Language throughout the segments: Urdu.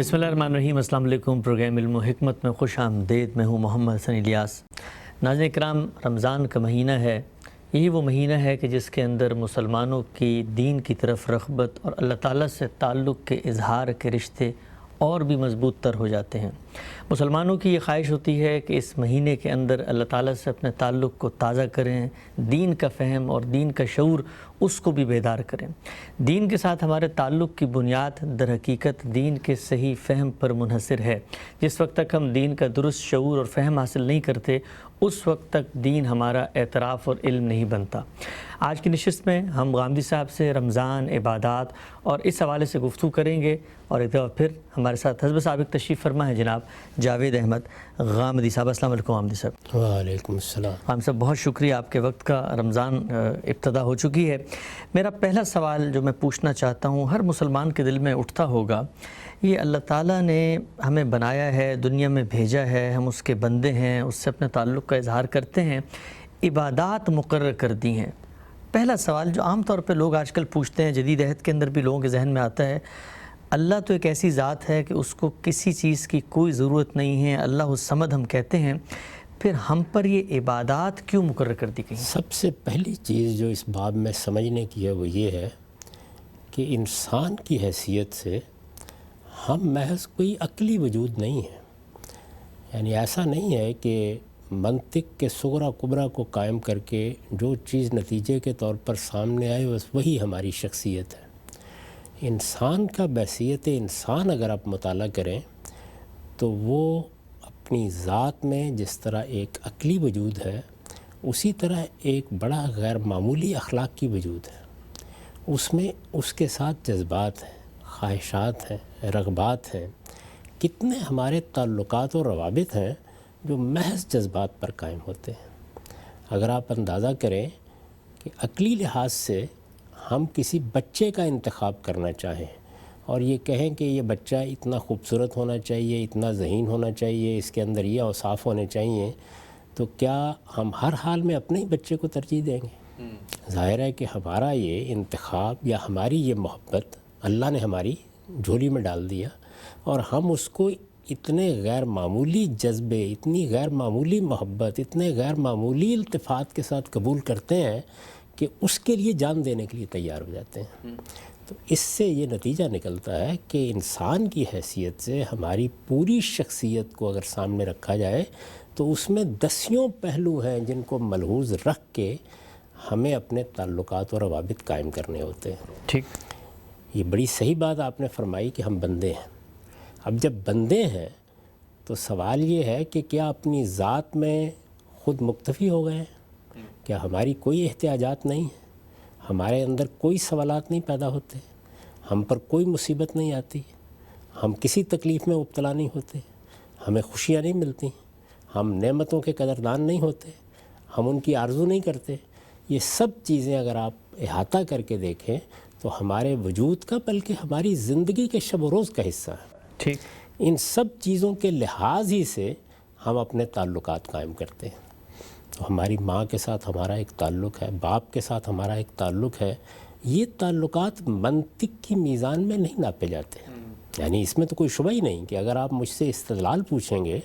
بسم اللہ الرحمن الرحیم۔ السلام علیکم۔ پروگرام علم و حکمت میں خوش آمدید۔ میں ہوں محمد حسن الیاس۔ ناظرین اکرام، رمضان کا مہینہ ہے۔ یہی وہ مہینہ ہے کہ جس کے اندر مسلمانوں کی دین کی طرف رغبت اور اللہ تعالیٰ سے تعلق کے اظہار کے رشتے اور بھی مضبوط تر ہو جاتے ہیں۔ مسلمانوں کی یہ خواہش ہوتی ہے کہ اس مہینے کے اندر اللہ تعالیٰ سے اپنے تعلق کو تازہ کریں، دین کا فہم اور دین کا شعور اس کو بھی بیدار کریں۔ دین کے ساتھ ہمارے تعلق کی بنیاد در حقیقت دین کے صحیح فہم پر منحصر ہے۔ جس وقت تک ہم دین کا درست شعور اور فہم حاصل نہیں کرتے، اس وقت تک دین ہمارا اعتراف اور علم نہیں بنتا۔ آج کی نشست میں ہم غامدی صاحب سے رمضان، عبادات اور اس حوالے سے گفتگو کریں گے، اور ایک دفعہ پھر ہمارے ساتھ حزب سابق تشریف فرما ہے جناب جاوید احمد غامدی صاحب۔ السلام علیکم غامدی صاحب۔ وعلیکم السلام۔ غامدی صاحب بہت شکریہ، آپ کے وقت کا رمضان ابتدا ہو چکی ہے۔ میرا پہلا سوال جو میں پوچھنا چاہتا ہوں، ہر مسلمان کے دل میں اٹھتا ہوگا، یہ اللہ تعالیٰ نے ہمیں بنایا ہے، دنیا میں بھیجا ہے، ہم اس کے بندے ہیں، اس سے اپنے تعلق کا اظہار کرتے ہیں، عبادات مقرر کر دی ہیں۔ پہلا سوال جو عام طور پہ لوگ آج کل پوچھتے ہیں، جدید عہد کے اندر بھی لوگوں کے ذہن میں آتا ہے، اللہ تو ایک ایسی ذات ہے کہ اس کو کسی چیز کی کوئی ضرورت نہیں ہے، اللہ الصمد ہم کہتے ہیں، پھر ہم پر یہ عبادات کیوں مقرر کر دی گئی؟ سب سے پہلی چیز جو اس باب میں سمجھنے کی ہے وہ یہ ہے کہ انسان کی حیثیت سے ہم محض کوئی عقلی وجود نہیں ہیں۔ یعنی ایسا نہیں ہے کہ منطق کے صغرا کبرا کو قائم کر کے جو چیز نتیجے کے طور پر سامنے آئے بس وہی ہماری شخصیت ہے۔ انسان کا بحیثیت انسان اگر آپ مطالعہ کریں تو وہ اپنی ذات میں جس طرح ایک عقلی وجود ہے، اسی طرح ایک بڑا غیر معمولی اخلاقی وجود ہے۔ اس میں اس کے ساتھ جذبات ہیں، خواہشات ہیں، رغبات ہیں، کتنے ہمارے تعلقات اور روابط ہیں جو محض جذبات پر قائم ہوتے ہیں۔ اگر آپ اندازہ کریں کہ عقلی لحاظ سے ہم کسی بچے کا انتخاب کرنا چاہیں اور یہ کہیں کہ یہ بچہ اتنا خوبصورت ہونا چاہیے، اتنا ذہین ہونا چاہیے، اس کے اندر یہ اوصاف ہونے چاہیے، تو کیا ہم ہر حال میں اپنے ہی بچے کو ترجیح دیں گے؟ ظاہر ہے کہ ہمارا یہ انتخاب یا ہماری یہ محبت اللہ نے ہماری جھولی میں ڈال دیا، اور ہم اس کو اتنے غیر معمولی جذبے، اتنی غیر معمولی محبت، اتنے غیر معمولی التفات کے ساتھ قبول کرتے ہیں کہ اس کے لیے جان دینے کے لیے تیار ہو جاتے ہیں۔ تو اس سے یہ نتیجہ نکلتا ہے کہ انسان کی حیثیت سے ہماری پوری شخصیت کو اگر سامنے رکھا جائے تو اس میں دسیوں پہلو ہیں جن کو ملحوظ رکھ کے ہمیں اپنے تعلقات اور روابط قائم کرنے ہوتے ہیں۔ ٹھیک، یہ بڑی صحیح بات آپ نے فرمائی کہ ہم بندے ہیں۔ اب جب بندے ہیں تو سوال یہ ہے کہ کیا اپنی ذات میں خود مکتفی ہو گئے ہیں؟ کیا ہماری کوئی احتیاجات نہیں ہیں؟ ہمارے اندر کوئی سوالات نہیں پیدا ہوتے؟ ہم پر کوئی مصیبت نہیں آتی؟ ہم کسی تکلیف میں مبتلا نہیں ہوتے؟ ہمیں خوشیاں نہیں ملتی؟ ہم نعمتوں کے قدردان نہیں ہوتے؟ ہم ان کی آرزو نہیں کرتے؟ یہ سب چیزیں اگر آپ احاطہ کر کے دیکھیں تو ہمارے وجود کا بلکہ ہماری زندگی کے شب و روز کا حصہ ہے۔ ٹھیک، ان سب چیزوں کے لحاظ ہی سے ہم اپنے تعلقات قائم کرتے ہیں۔ تو ہماری ماں کے ساتھ ہمارا ایک تعلق ہے، باپ کے ساتھ ہمارا ایک تعلق ہے۔ یہ تعلقات منطق کی میزان میں نہیں ناپے جاتے، یعنی اس میں تو کوئی شبہ ہی نہیں کہ اگر آپ مجھ سے استدلال پوچھیں گے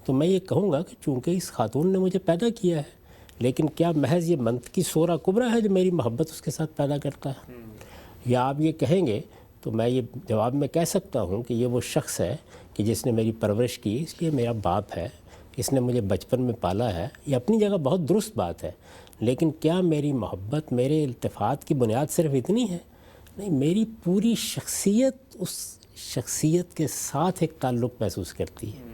تو میں یہ کہوں گا کہ چونکہ اس خاتون نے مجھے پیدا کیا ہے، لیکن کیا محض یہ منطقی صورہ کبرا ہے جو میری محبت اس کے ساتھ پیدا کرتا ہے؟ یا آپ یہ کہیں گے تو میں یہ جواب میں کہہ سکتا ہوں کہ یہ وہ شخص ہے کہ جس نے میری پرورش کی، اس لیے میرا باپ ہے، اس نے مجھے بچپن میں پالا ہے۔ یہ اپنی جگہ بہت درست بات ہے، لیکن کیا میری محبت، میرے التفات کی بنیاد صرف اتنی ہے؟ نہیں، میری پوری شخصیت اس شخصیت کے ساتھ ایک تعلق محسوس کرتی ہے۔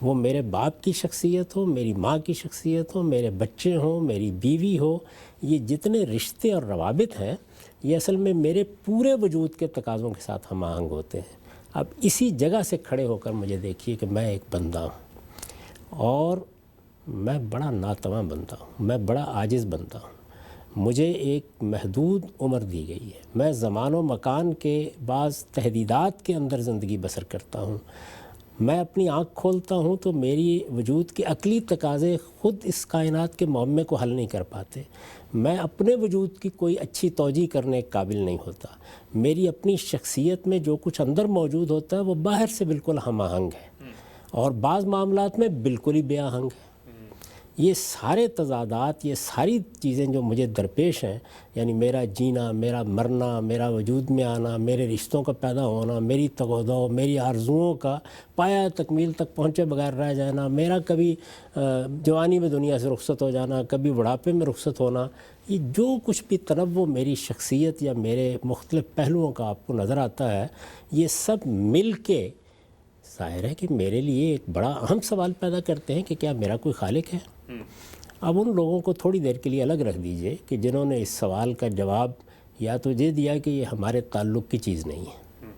وہ میرے باپ کی شخصیت ہو، میری ماں کی شخصیت ہو، میرے بچے ہوں، میری بیوی ہو، یہ جتنے رشتے اور روابط ہیں یہ اصل میں میرے پورے وجود کے تقاضوں کے ساتھ ہم آہنگ ہوتے ہیں۔ اب اسی جگہ سے کھڑے ہو کر مجھے دیکھیے کہ میں ایک بندہ ہوں، اور میں بڑا ناتواں بندہ ہوں، میں بڑا عاجز بندہ ہوں۔ مجھے ایک محدود عمر دی گئی ہے، میں زمان و مکان کے بعض تحدیدات کے اندر زندگی بسر کرتا ہوں۔ میں اپنی آنکھ کھولتا ہوں تو میری وجود کے عقلی تقاضے خود اس کائنات کے معمے کو حل نہیں کر پاتے. میں اپنے وجود کی کوئی اچھی توجیہ کرنے کے قابل نہیں ہوتا. میری اپنی شخصیت میں جو کچھ اندر موجود ہوتا ہے وہ باہر سے بالکل ہم آہنگ ہے اور بعض معاملات میں بالکل ہی بے آہنگ ہے. یہ سارے تضادات، یہ ساری چیزیں جو مجھے درپیش ہیں، یعنی میرا جینا، میرا مرنا، میرا وجود میں آنا، میرے رشتوں کا پیدا ہونا، میری تقاضوں، میری آرزوؤں کا پایہ تکمیل تک پہنچے بغیر رہ جانا، میرا کبھی جوانی میں دنیا سے رخصت ہو جانا، کبھی بڑھاپے میں رخصت ہونا، یہ جو کچھ بھی تنوع میری شخصیت یا میرے مختلف پہلوؤں کا آپ کو نظر آتا ہے، یہ سب مل کے ظاہر ہے کہ میرے لیے ایک بڑا اہم سوال پیدا کرتے ہیں کہ کیا میرا کوئی خالق ہے؟ اب ان لوگوں کو تھوڑی دیر کے لیے الگ رکھ دیجئے کہ جنہوں نے اس سوال کا جواب یا تو یہ دیا کہ یہ ہمارے تعلق کی چیز نہیں ہے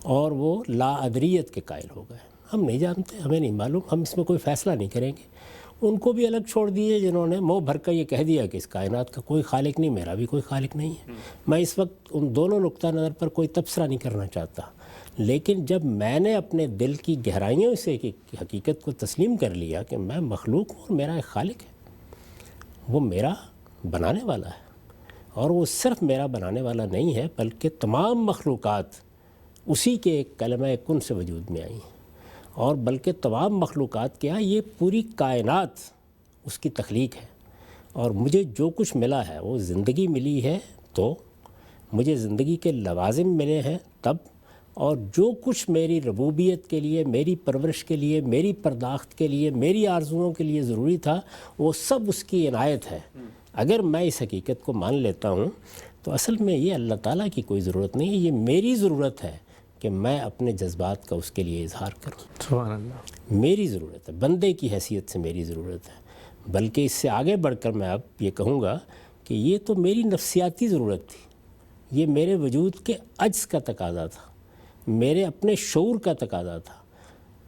اور وہ لا ادریت کے قائل ہو گئے. ہم نہیں جانتے، ہمیں نہیں معلوم، ہم اس میں کوئی فیصلہ نہیں کریں گے. ان کو بھی الگ چھوڑ دیے جنہوں نے منہ بھر کر یہ کہہ دیا کہ اس کائنات کا کوئی خالق نہیں، میرا بھی کوئی خالق نہیں ہے. میں اس وقت ان دونوں نقطہ نظر پر کوئی تبصرہ نہیں کرنا چاہتا، لیکن جب میں نے اپنے دل کی گہرائیوں سے کی حقیقت کو تسلیم کر لیا کہ میں مخلوق ہوں اور میرا ایک خالق ہے، وہ میرا بنانے والا ہے، اور وہ صرف میرا بنانے والا نہیں ہے بلکہ تمام مخلوقات اسی کے ایک کلمہ کن سے وجود میں آئی ہیں، اور بلکہ تمام مخلوقات کیا، یہ پوری کائنات اس کی تخلیق ہے. اور مجھے جو کچھ ملا ہے وہ زندگی ملی ہے تو مجھے زندگی کے لوازم ملے ہیں تب، اور جو کچھ میری ربوبیت کے لیے، میری پرورش کے لیے، میری پرداخت کے لیے، میری آرزوؤں کے لیے ضروری تھا، وہ سب اس کی عنایت ہے. اگر میں اس حقیقت کو مان لیتا ہوں تو اصل میں یہ اللہ تعالیٰ کی کوئی ضرورت نہیں ہے، یہ میری ضرورت ہے کہ میں اپنے جذبات کا اس کے لیے اظہار کروں. سبحان اللہ. میری ضرورت ہے، بندے کی حیثیت سے میری ضرورت ہے. بلکہ اس سے آگے بڑھ کر میں اب یہ کہوں گا کہ یہ تو میری نفسیاتی ضرورت تھی، یہ میرے وجود کے عجز کا تقاضا تھا، میرے اپنے شعور کا تقاضا تھا.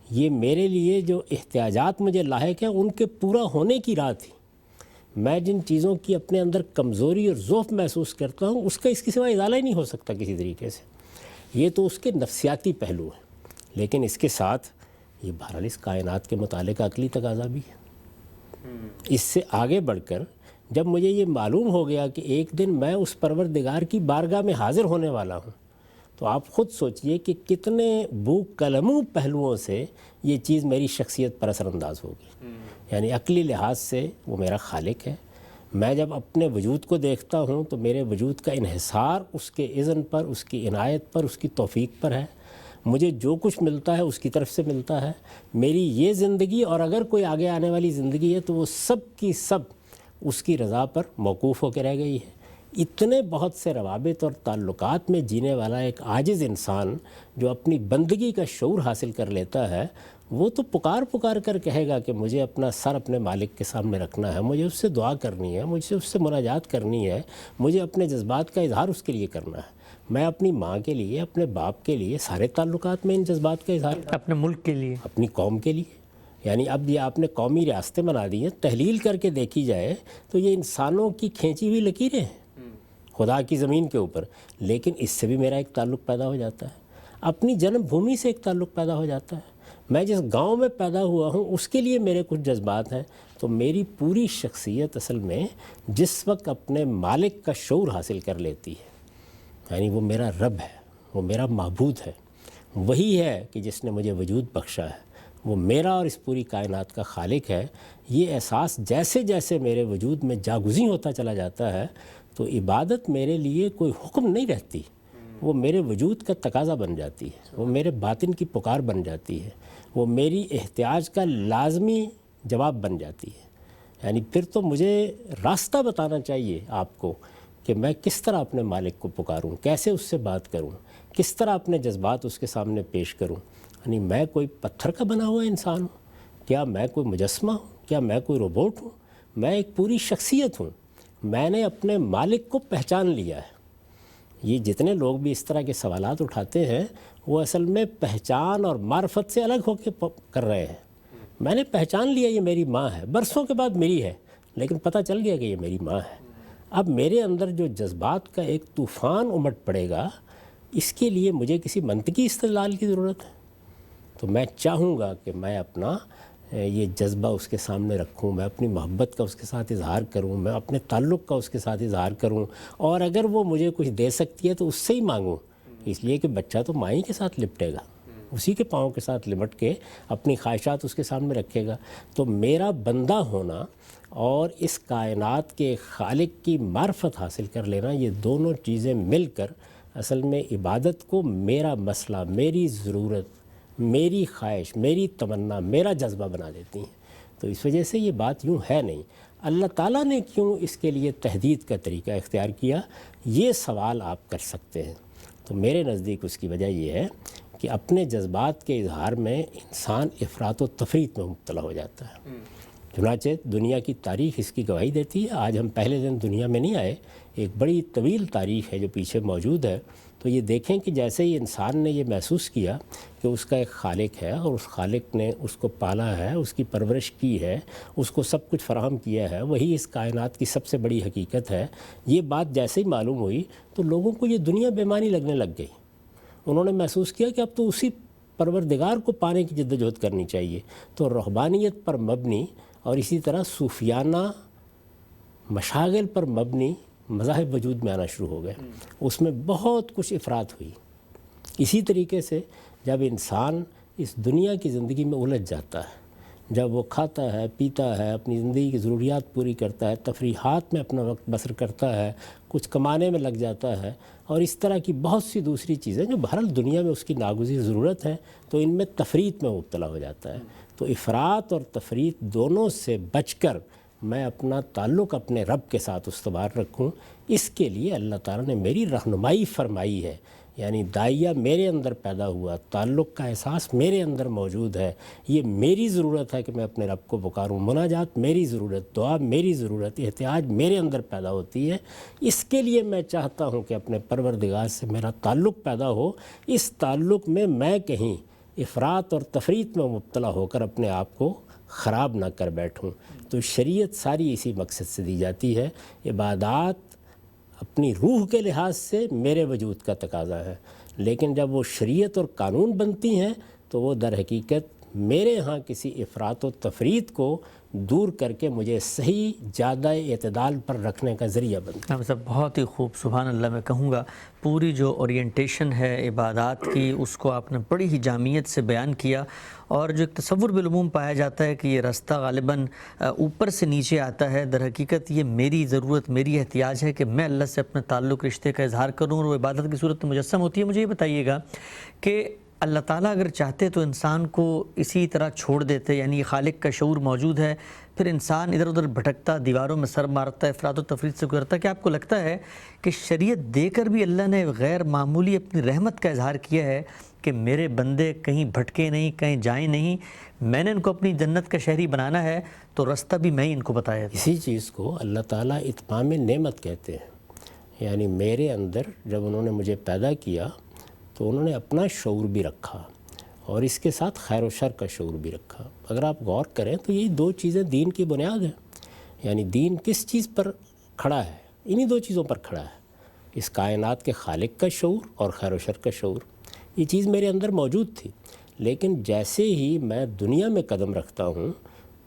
یہ میرے لیے جو احتیاجات مجھے لاحق ہیں ان کے پورا ہونے کی راہ تھی. میں جن چیزوں کی اپنے اندر کمزوری اور ضعف محسوس کرتا ہوں اس کا اس کے سوا ازالہ ہی نہیں ہو سکتا کسی طریقے سے. یہ تو اس کے نفسیاتی پہلو ہیں، لیکن اس کے ساتھ یہ بہرحال اس کائنات کے مطالعے کا عقلی تقاضا بھی ہے. اس سے آگے بڑھ کر جب مجھے یہ معلوم ہو گیا کہ ایک دن میں اس پروردگار کی بارگاہ میں حاضر ہونے والا ہوں، تو آپ خود سوچئے کہ کتنے بو قلموں پہلوؤں سے یہ چیز میری شخصیت پر اثر انداز ہوگی. یعنی عقلی لحاظ سے وہ میرا خالق ہے. میں جب اپنے وجود کو دیکھتا ہوں تو میرے وجود کا انحصار اس کے اذن پر، اس کی عنایت پر، اس کی توفیق پر ہے. مجھے جو کچھ ملتا ہے اس کی طرف سے ملتا ہے. میری یہ زندگی اور اگر کوئی آگے آنے والی زندگی ہے تو وہ سب کی سب اس کی رضا پر موقوف ہو کے رہ گئی ہے. اتنے بہت سے روابط اور تعلقات میں جینے والا ایک عاجز انسان جو اپنی بندگی کا شعور حاصل کر لیتا ہے، وہ تو پکار کر کہے گا کہ مجھے اپنا سر اپنے مالک کے سامنے رکھنا ہے، مجھے اس سے دعا کرنی ہے، مجھے اس سے مناجات کرنی ہے، مجھے اپنے جذبات کا اظہار اس کے لیے کرنا ہے. میں اپنی ماں کے لیے، اپنے باپ کے لیے، سارے تعلقات میں ان جذبات کا اظہار، اپنے ملک کے لیے، اپنی قوم کے لیے. یعنی اب یہ آپ نے قومی ریاستیں بنا دی ہیں، تحلیل کر کے دیکھی جائے تو یہ انسانوں کی کھینچی ہوئی لکیریں ہیں خدا کی زمین کے اوپر. لیکن اس سے بھی میرا ایک تعلق پیدا ہو جاتا ہے، اپنی جنم بھومی سے ایک تعلق پیدا ہو جاتا ہے. میں جس گاؤں میں پیدا ہوا ہوں اس کے لیے میرے کچھ جذبات ہیں. تو میری پوری شخصیت اصل میں جس وقت اپنے مالک کا شعور حاصل کر لیتی ہے، یعنی وہ میرا رب ہے، وہ میرا معبود ہے، وہی ہے کہ جس نے مجھے وجود بخشا ہے، وہ میرا اور اس پوری کائنات کا خالق ہے. یہ احساس جیسے جیسے میرے وجود میں جاگزیں ہوتا چلا جاتا ہے تو عبادت میرے لیے کوئی حکم نہیں رہتی، وہ میرے وجود کا تقاضا بن جاتی ہے، وہ میرے باطن کی پکار بن جاتی ہے، وہ میری احتیاج کا لازمی جواب بن جاتی ہے. یعنی پھر تو مجھے راستہ بتانا چاہیے آپ کو کہ میں کس طرح اپنے مالک کو پکاروں، کیسے اس سے بات کروں، کس طرح اپنے جذبات اس کے سامنے پیش کروں. یعنی میں کوئی پتھر کا بنا ہوا انسان ہوں؟ کیا میں کوئی مجسمہ ہوں؟ کیا میں کوئی روبوٹ ہوں؟ میں ایک پوری شخصیت ہوں. میں نے اپنے مالک کو پہچان لیا ہے. یہ جتنے لوگ بھی اس طرح کے سوالات اٹھاتے ہیں وہ اصل میں پہچان اور معرفت سے الگ ہو کے کر رہے ہیں. میں نے پہچان لیا یہ میری ماں ہے، برسوں کے بعد میری ہے، لیکن پتہ چل گیا کہ یہ میری ماں ہے. اب میرے اندر جو جذبات کا ایک طوفان امٹ پڑے گا، اس کے لیے مجھے کسی منطقی استدلال کی ضرورت ہے. تو میں چاہوں گا کہ میں اپنا یہ جذبہ اس کے سامنے رکھوں، میں اپنی محبت کا اس کے ساتھ اظہار کروں، میں اپنے تعلق کا اس کے ساتھ اظہار کروں، اور اگر وہ مجھے کچھ دے سکتی ہے تو اس سے ہی مانگوں، اس لیے کہ بچہ تو ماں ہی کے ساتھ لپٹے گا، اسی کے پاؤں کے ساتھ لمٹ کے اپنی خواہشات اس کے سامنے رکھے گا۔ تو میرا بندہ ہونا اور اس کائنات کے خالق کی معرفت حاصل کر لینا، یہ دونوں چیزیں مل کر اصل میں عبادت کو میرا مسئلہ، میری ضرورت، میری خواہش، میری تمنا، میرا جذبہ بنا دیتی ہیں۔ تو اس وجہ سے یہ بات یوں ہے نہیں۔ اللہ تعالیٰ نے کیوں اس کے لیے تحدید کا طریقہ اختیار کیا، یہ سوال آپ کر سکتے ہیں۔ تو میرے نزدیک اس کی وجہ یہ ہے کہ اپنے جذبات کے اظہار میں انسان افراط و تفریط میں مبتلا ہو جاتا ہے۔ چنانچہ دنیا کی تاریخ اس کی گواہی دیتی ہے۔ آج ہم پہلے دن دنیا میں نہیں آئے، ایک بڑی طویل تاریخ ہے جو پیچھے موجود ہے۔ تو یہ دیکھیں کہ جیسے ہی انسان نے یہ محسوس کیا کہ اس کا ایک خالق ہے اور اس خالق نے اس کو پالا ہے، اس کی پرورش کی ہے، اس کو سب کچھ فراہم کیا ہے، وہی اس کائنات کی سب سے بڑی حقیقت ہے، یہ بات جیسے ہی معلوم ہوئی تو لوگوں کو یہ دنیا بیمانی لگنے لگ گئی۔ انہوں نے محسوس کیا کہ اب تو اسی پروردگار کو پانے کی جدوجہد کرنی چاہیے۔ تو رہبانیت پر مبنی اور اسی طرح صوفیانہ مشاغل پر مبنی مذاہب وجود میں آنا شروع ہو گئے، اس میں بہت کچھ افراط ہوئی۔ اسی طریقے سے جب انسان اس دنیا کی زندگی میں الجھ جاتا ہے، جب وہ کھاتا ہے، پیتا ہے، اپنی زندگی کی ضروریات پوری کرتا ہے، تفریحات میں اپنا وقت بسر کرتا ہے، کچھ کمانے میں لگ جاتا ہے، اور اس طرح کی بہت سی دوسری چیزیں جو بہرحال دنیا میں اس کی ناگزیر ضرورت ہے، تو ان میں تفریط میں مبتلا ہو جاتا ہے۔ تو افراط اور تفریط دونوں سے بچ کر میں اپنا تعلق اپنے رب کے ساتھ استوار رکھوں، اس کے لیے اللہ تعالیٰ نے میری رہنمائی فرمائی ہے۔ یعنی داعیہ میرے اندر پیدا ہوا، تعلق کا احساس میرے اندر موجود ہے، یہ میری ضرورت ہے کہ میں اپنے رب کو پکاروں، مناجات میری ضرورت، دعا میری ضرورت، احتیاج میرے اندر پیدا ہوتی ہے۔ اس کے لیے میں چاہتا ہوں کہ اپنے پروردگار سے میرا تعلق پیدا ہو، اس تعلق میں کہیں افراط اور تفریط میں مبتلا ہو کر اپنے آپ کو خراب نہ کر بیٹھوں۔ تو شریعت ساری اسی مقصد سے دی جاتی ہے۔ عبادات اپنی روح کے لحاظ سے میرے وجود کا تقاضا ہے، لیکن جب وہ شریعت اور قانون بنتی ہیں تو وہ در حقیقت میرے ہاں کسی افراط و تفریط کو دور کر کے مجھے صحیح جادہ اعتدال پر رکھنے کا ذریعہ بنتا ہے۔ صاحب بہت ہی خوب، سبحان اللہ، میں کہوں گا پوری جو اورینٹیشن ہے عبادات کی، اس کو آپ نے بڑی ہی جامعیت سے بیان کیا، اور جو ایک تصور بالعموم پایا جاتا ہے کہ یہ راستہ غالباً اوپر سے نیچے آتا ہے، در حقیقت یہ میری ضرورت، میری احتیاج ہے کہ میں اللہ سے اپنے تعلق، رشتے کا اظہار کروں، اور وہ عبادت کی صورت میں مجسم ہوتی ہے۔ مجھے یہ بتائیے گا کہ اللہ تعالیٰ اگر چاہتے تو انسان کو اسی طرح چھوڑ دیتے، یعنی یہ خالق کا شعور موجود ہے، پھر انسان ادھر ادھر بھٹکتا، دیواروں میں سر مارتا، افراط و تفریط سے گزرتا۔ کیا آپ کو لگتا ہے کہ شریعت دے کر بھی اللہ نے غیر معمولی اپنی رحمت کا اظہار کیا ہے کہ میرے بندے کہیں بھٹکے نہیں، کہیں جائیں نہیں، میں نے ان کو اپنی جنت کا شہری بنانا ہے تو راستہ بھی میں ہی ان کو بتایا تھا؟ اسی چیز کو اللہ تعالیٰ اتمام نعمت کہتے ہیں۔ یعنی میرے اندر جب انہوں نے مجھے پیدا کیا تو انہوں نے اپنا شعور بھی رکھا اور اس کے ساتھ خیر و شر کا شعور بھی رکھا۔ اگر آپ غور کریں تو یہ دو چیزیں دین کی بنیاد ہیں۔ یعنی دین کس چیز پر کھڑا ہے؟ انہی دو چیزوں پر کھڑا ہے، اس کائنات کے خالق کا شعور اور خیر و شر کا شعور۔ یہ چیز میرے اندر موجود تھی، لیکن جیسے ہی میں دنیا میں قدم رکھتا ہوں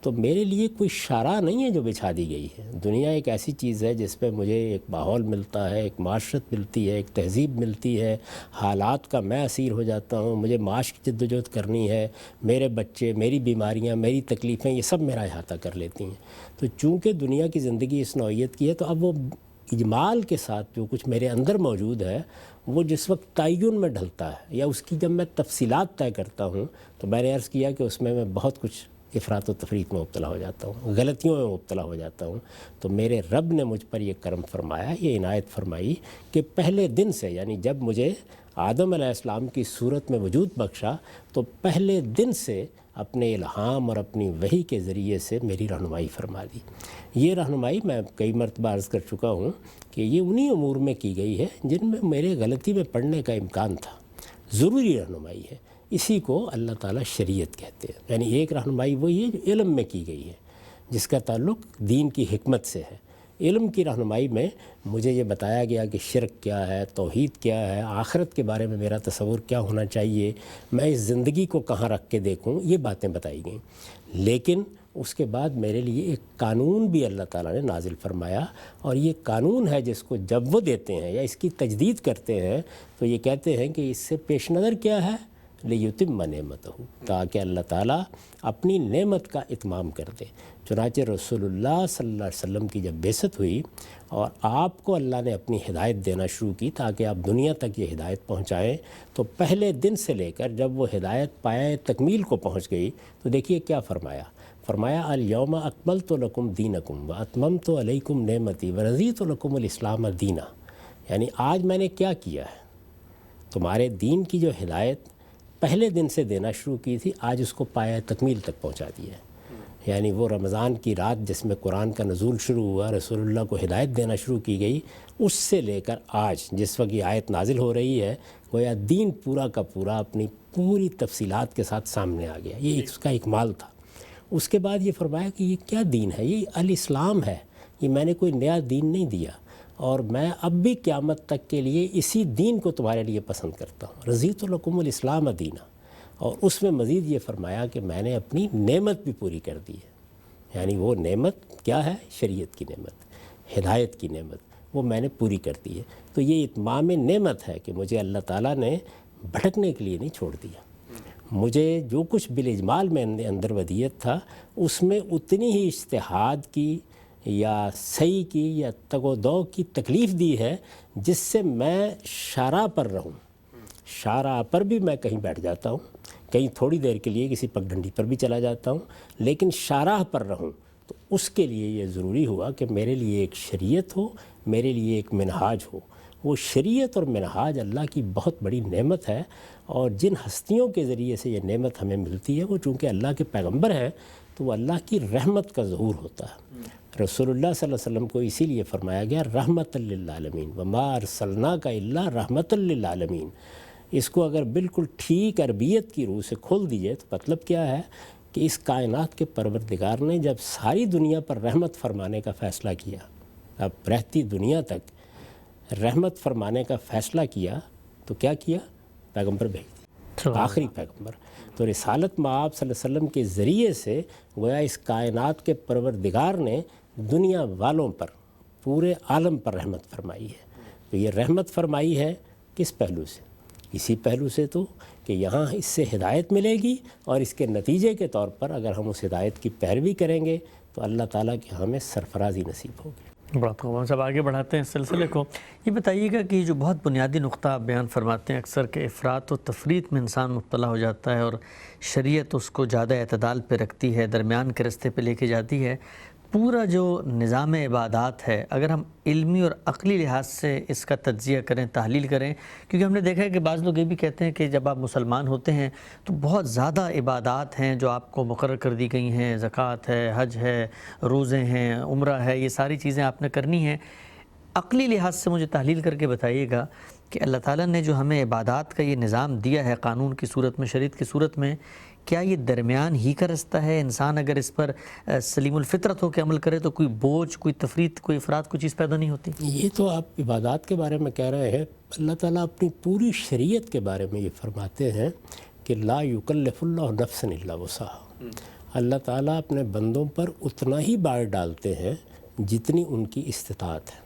تو میرے لیے کوئی شارع نہیں ہے جو بچھا دی گئی ہے۔ دنیا ایک ایسی چیز ہے جس پہ مجھے ایک ماحول ملتا ہے، ایک معاشرت ملتی ہے، ایک تہذیب ملتی ہے، حالات کا میں اسیر ہو جاتا ہوں، مجھے معاش کی جدوجہد کرنی ہے، میرے بچے، میری بیماریاں، میری تکلیفیں، یہ سب میرا احاطہ کر لیتی ہیں۔ تو چونکہ دنیا کی زندگی اس نوعیت کی ہے تو اب وہ اجمال کے ساتھ جو کچھ میرے اندر موجود ہے وہ جس وقت تعین میں ڈھلتا ہے یا اس کی جب میں تفصیلات طے کرتا ہوں تو میں نے عرض کیا کہ اس میں بہت کچھ افراط و تفریط میں مبتلا ہو جاتا ہوں، غلطیوں میں مبتلا ہو جاتا ہوں۔ تو میرے رب نے مجھ پر یہ کرم فرمایا، یہ عنایت فرمائی کہ پہلے دن سے، یعنی جب مجھے آدم علیہ السلام کی صورت میں وجود بخشا تو پہلے دن سے اپنے الہام اور اپنی وحی کے ذریعے سے میری رہنمائی فرما دی۔ یہ رہنمائی میں کئی مرتبہ عرض کر چکا ہوں کہ یہ انہی امور میں کی گئی ہے جن میں میرے غلطی میں پڑنے کا امکان تھا، ضروری رہنمائی ہے۔ اسی کو اللہ تعالیٰ شریعت کہتے ہیں۔ یعنی ایک رہنمائی وہی ہے جو علم میں کی گئی ہے، جس کا تعلق دین کی حکمت سے ہے۔ علم کی رہنمائی میں مجھے یہ بتایا گیا کہ شرک کیا ہے، توحید کیا ہے، آخرت کے بارے میں میرا تصور کیا ہونا چاہیے، میں اس زندگی کو کہاں رکھ کے دیکھوں، یہ باتیں بتائی گئیں۔ لیکن اس کے بعد میرے لیے ایک قانون بھی اللہ تعالیٰ نے نازل فرمایا، اور یہ قانون ہے جس کو جب وہ دیتے ہیں یا اس کی تجدید کرتے ہیں تو یہ کہتے ہیں کہ اس سے پیش نظر کیا ہے، لیتم نعمتہ، تاکہ اللہ تعالیٰ اپنی نعمت کا اتمام کر دے۔ چنانچہ رسول اللہ صلی اللہ علیہ وسلم کی جب بعثت ہوئی اور آپ کو اللہ نے اپنی ہدایت دینا شروع کی تاکہ آپ دنیا تک یہ ہدایت پہنچائیں، تو پہلے دن سے لے کر جب وہ ہدایت پایۂ تکمیل کو پہنچ گئی تو دیکھیے کیا فرمایا الیوم اکملت لکم دینکم واتممت علیکم نعمتی ورضیت لکم الاسلام دینا، یعنی آج میں نے کیا کیا ہے، تمہارے دین کی جو ہدایت پہلے دن سے دینا شروع کی تھی آج اس کو پایۂ تکمیل تک پہنچا دیا ہے۔ یعنی وہ رمضان کی رات جس میں قرآن کا نزول شروع ہوا، رسول اللہ کو ہدایت دینا شروع کی گئی، اس سے لے کر آج جس وقت یہ آیت نازل ہو رہی ہے، گویا دین پورا کا پورا اپنی پوری تفصیلات کے ساتھ سامنے آ گیا۔ یہ اس کا اکمال تھا۔ اس کے بعد یہ فرمایا کہ یہ کیا دین ہے، یہ الاسلام ہے، یہ میں نے کوئی نیا دین نہیں دیا، اور میں اب بھی قیامت تک کے لیے اسی دین کو تمہارے لیے پسند کرتا ہوں، رضیت لکم الاسلام دینا۔ اور اس میں مزید یہ فرمایا کہ میں نے اپنی نعمت بھی پوری کر دی ہے، یعنی وہ نعمت کیا ہے، شریعت کی نعمت، ہدایت کی نعمت، وہ میں نے پوری کر دی ہے۔ تو یہ اتمام نعمت ہے کہ مجھے اللہ تعالیٰ نے بھٹکنے کے لیے نہیں چھوڑ دیا، مجھے جو کچھ بالاجمال میں اندر ودیت تھا اس میں اتنی ہی اجتہاد کی یا صحیح کی یا تگ و دو کی تکلیف دی ہے جس سے میں شارع پر رہوں۔ شارع پر بھی میں کہیں بیٹھ جاتا ہوں، کہیں تھوڑی دیر کے لیے کسی پگڈنڈی پر بھی چلا جاتا ہوں، لیکن شارع پر رہوں تو اس کے لیے یہ ضروری ہوا کہ میرے لیے ایک شریعت ہو، میرے لیے ایک منہاج ہو۔ وہ شریعت اور منہاج اللہ کی بہت بڑی نعمت ہے، اور جن ہستیوں کے ذریعے سے یہ نعمت ہمیں ملتی ہے وہ چونکہ اللہ کے پیغمبر ہیں تو وہ اللہ کی رحمت کا ظہور ہوتا ہے۔ رسول اللہ صلی اللہ علیہ وسلم کو اسی لیے فرمایا گیا رحمت للعالمین، وما ارسلناک الا رحمت للعالمین۔ اس کو اگر بالکل ٹھیک عربیت کی روح سے کھول دیجئے تو مطلب کیا ہے کہ اس کائنات کے پروردگار نے جب ساری دنیا پر رحمت فرمانے کا فیصلہ کیا، اب رہتی دنیا تک رحمت فرمانے کا فیصلہ کیا تو کیا کیا، پیغمبر بھیج دیا، آخری پیغمبر۔ تو رسالت مآب صلی اللہ علیہ وسلم کے ذریعے سے گویا اس کائنات کے پروردگار نے دنیا والوں پر، پورے عالم پر رحمت فرمائی ہے۔ تو یہ رحمت فرمائی ہے کس پہلو سے؟ اسی پہلو سے تو کہ یہاں اس سے ہدایت ملے گی، اور اس کے نتیجے کے طور پر اگر ہم اس ہدایت کی پیروی کریں گے تو اللہ تعالیٰ کی ہمیں سرفرازی نصیب ہوگی۔ بڑا خوب، ہم سب آگے بڑھاتے ہیں اس سلسلے کو۔ یہ بتائیے گا کہ جو بہت بنیادی نقطہ آپ بیان فرماتے ہیں اکثر کہ افراط و تفریط میں انسان مبتلا ہو جاتا ہے اور شریعت اس کو زیادہ اعتدال پہ رکھتی ہے، درمیان کے رستے پہ لے کے جاتی ہے۔ پورا جو نظام عبادات ہے اگر ہم علمی اور عقلی لحاظ سے اس کا تجزیہ کریں، تحلیل کریں، کیونکہ ہم نے دیکھا ہے کہ بعض لوگ یہ بھی کہتے ہیں کہ جب آپ مسلمان ہوتے ہیں تو بہت زیادہ عبادات ہیں جو آپ کو مقرر کر دی گئی ہیں، زکوٰۃ ہے، حج ہے، روزے ہیں، عمرہ ہے، یہ ساری چیزیں آپ نے کرنی ہیں۔ عقلی لحاظ سے مجھے تحلیل کر کے بتائیے گا کہ اللہ تعالیٰ نے جو ہمیں عبادات کا یہ نظام دیا ہے قانون کی صورت میں، شریعت کی صورت میں، کیا یہ درمیان ہی کا رستہ ہے؟ انسان اگر اس پر سلیم الفطرت ہو کے عمل کرے تو کوئی بوجھ، کوئی تفریط، کوئی افراط، کوئی چیز پیدا نہیں ہوتی؟ یہ تو آپ عبادات کے بارے میں کہہ رہے ہیں، اللہ تعالیٰ اپنی پوری شریعت کے بارے میں یہ فرماتے ہیں کہ لا یکلف اللہ نفسا الا وسعہا۔ اللہ تعالیٰ اپنے بندوں پر اتنا ہی بار ڈالتے ہیں جتنی ان کی استطاعت ہے،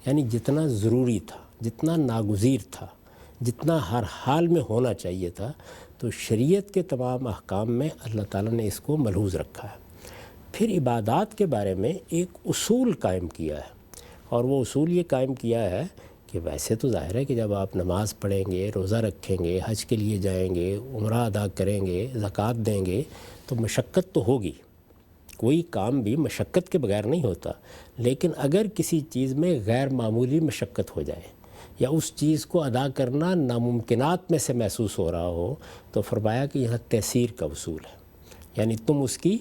یعنی جتنا ضروری تھا، جتنا ناگزیر تھا، جتنا ہر حال میں ہونا چاہیے تھا۔ تو شریعت کے تمام احکام میں اللہ تعالیٰ نے اس کو ملحوظ رکھا ہے۔ پھر عبادات کے بارے میں ایک اصول قائم کیا ہے، اور وہ اصول یہ قائم کیا ہے کہ ویسے تو ظاہر ہے کہ جب آپ نماز پڑھیں گے، روزہ رکھیں گے، حج کے لیے جائیں گے، عمرہ ادا کریں گے، زکوٰۃ دیں گے تو مشقت تو ہوگی، کوئی کام بھی مشقت کے بغیر نہیں ہوتا۔ لیکن اگر کسی چیز میں غیر معمولی مشقت ہو جائے یا اس چیز کو ادا کرنا ناممکنات میں سے محسوس ہو رہا ہو تو فرمایا کہ یہاں تیسیر کا اصول ہے، یعنی تم اس کی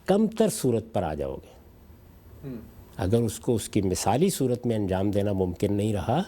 کم تر صورت پر آ جاؤ گے۔ اگر اس کو اس کی مثالی صورت میں انجام دینا ممکن نہیں رہا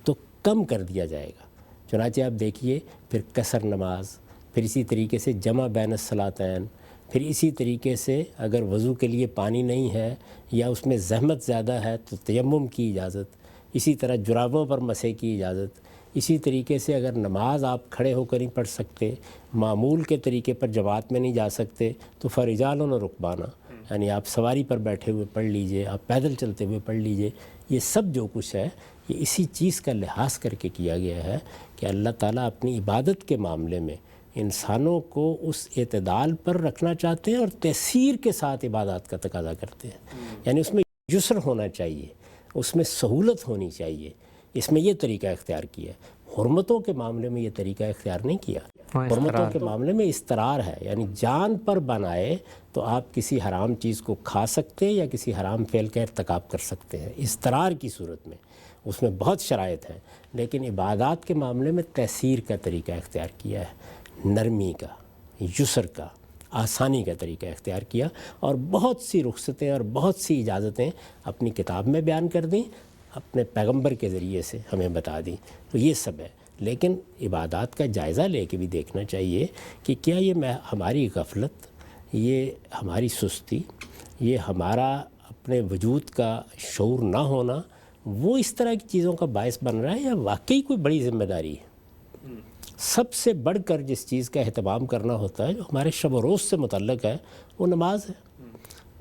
تو کم کر دیا جائے گا۔ چنانچہ آپ دیکھیے پھر قصر نماز، پھر اسی طریقے سے جمع بین الصلاتین، پھر اسی طریقے سے اگر وضو کے لیے پانی نہیں ہے یا اس میں زحمت زیادہ ہے تو تیمم کی اجازت، اسی طرح جرابوں پر مسح کی اجازت، اسی طریقے سے اگر نماز آپ کھڑے ہو کر نہیں پڑھ سکتے، معمول کے طریقے پر جماعت میں نہیں جا سکتے تو فرجال و رکبانہ، یعنی آپ سواری پر بیٹھے ہوئے پڑھ لیجئے، آپ پیدل چلتے ہوئے پڑھ لیجئے. یہ سب جو کچھ ہے یہ اسی چیز کا لحاظ کر کے کیا گیا ہے کہ اللہ تعالیٰ اپنی عبادت کے معاملے میں انسانوں کو اس اعتدال پر رکھنا چاہتے ہیں اور تیسیر کے ساتھ عبادات کا تقاضا کرتے ہیں. یعنی اس میں یسر ہونا چاہیے، اس میں سہولت ہونی چاہیے، اس میں یہ طریقہ اختیار کیا ہے. حرمتوں کے معاملے میں یہ طریقہ اختیار نہیں کیا. حرمتوں کے معاملے میں استرار ہے، یعنی جان پر بنائے تو آپ کسی حرام چیز کو کھا سکتے ہیں یا کسی حرام فعل کا ارتکاب کر سکتے ہیں استرار کی صورت میں، اس میں بہت شرائط ہیں. لیکن عبادات کے معاملے میں تیسیر کا طریقہ اختیار کیا ہے، نرمی کا، یسر کا، آسانی کا طریقہ اختیار کیا، اور بہت سی رخصتیں اور بہت سی اجازتیں اپنی کتاب میں بیان کر دیں، اپنے پیغمبر کے ذریعے سے ہمیں بتا دیں. تو یہ سب ہے. لیکن عبادات کا جائزہ لے کے بھی دیکھنا چاہیے کہ کیا یہ ہماری غفلت، یہ ہماری سستی، یہ ہمارا اپنے وجود کا شعور نہ ہونا وہ اس طرح کی چیزوں کا باعث بن رہا ہے یا واقعی کوئی بڑی ذمہ داری ہے. سب سے بڑھ کر جس چیز کا اہتمام کرنا ہوتا ہے جو ہمارے شب و روز سے متعلق ہے وہ نماز ہے.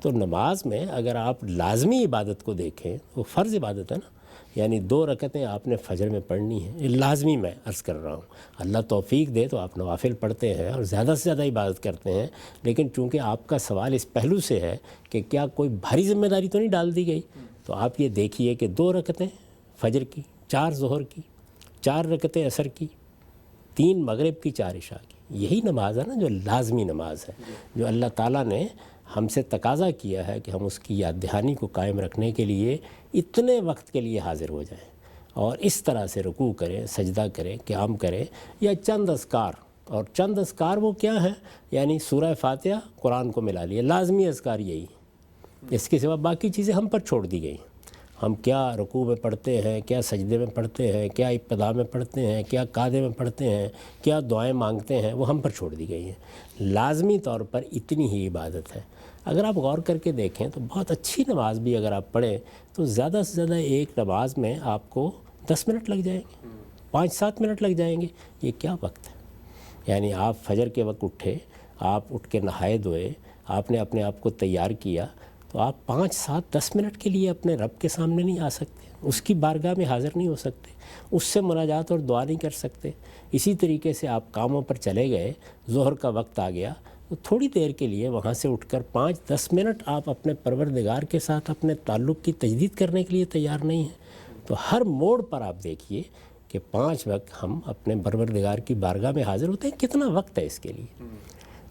تو نماز میں اگر آپ لازمی عبادت کو دیکھیں وہ فرض عبادت ہے نا، یعنی 2 رکعتیں آپ نے فجر میں پڑھنی ہیں، یہ لازمی میں عرض کر رہا ہوں. اللہ توفیق دے تو آپ نوافل پڑھتے ہیں اور زیادہ سے زیادہ عبادت کرتے ہیں، لیکن چونکہ آپ کا سوال اس پہلو سے ہے کہ کیا کوئی بھاری ذمہ داری تو نہیں ڈال دی گئی، تو آپ یہ دیکھیے کہ 2 رکعتیں فجر کی، 4 ظہر کی، 4 رکعتیں عصر کی، 3 مغرب کی، 4 عشاء کی. یہی نماز ہے نا جو لازمی نماز ہے، جو اللہ تعالیٰ نے ہم سے تقاضا کیا ہے کہ ہم اس کی یاد دہانی کو قائم رکھنے کے لیے اتنے وقت کے لیے حاضر ہو جائیں اور اس طرح سے رکوع کریں، سجدہ کریں، قیام کریں. یا چند اذکار، اور چند اذکار وہ کیا ہیں، یعنی سورہ فاتحہ قرآن کو ملا لیے، لازمی اذکار یہی. اس کے سوا باقی چیزیں ہم پر چھوڑ دی گئی. ہم کیا رکوع میں پڑھتے ہیں، کیا سجدے میں پڑھتے ہیں، کیا ابتدا میں پڑھتے ہیں، کیا قعدے میں پڑھتے ہیں، کیا دعائیں مانگتے ہیں، وہ ہم پر چھوڑ دی گئی ہیں. لازمی طور پر اتنی ہی عبادت ہے. اگر آپ غور کر کے دیکھیں تو بہت اچھی نماز بھی اگر آپ پڑھیں تو زیادہ سے زیادہ ایک نماز میں آپ کو 10 منٹ لگ جائیں گے، 5-7 منٹ لگ جائیں گے. یہ کیا وقت ہے؟ یعنی آپ فجر کے وقت اٹھے، آپ اٹھ کے نہائے دھوئے، آپ نے اپنے آپ کو تیار کیا، تو آپ 5-7-10 منٹ کے لیے اپنے رب کے سامنے نہیں آ سکتے، اس کی بارگاہ میں حاضر نہیں ہو سکتے، اس سے مناجات اور دعا نہیں کر سکتے. اسی طریقے سے آپ کاموں پر چلے گئے، ظہر کا وقت آ گیا تو تھوڑی دیر کے لیے وہاں سے اٹھ کر 5-10 منٹ آپ اپنے پروردگار کے ساتھ اپنے تعلق کی تجدید کرنے کے لیے تیار نہیں ہیں. تو ہر موڑ پر آپ دیکھیے کہ 5 وقت ہم اپنے پروردگار کی بارگاہ میں حاضر ہوتے ہیں. کتنا وقت ہے اس کے لیے؟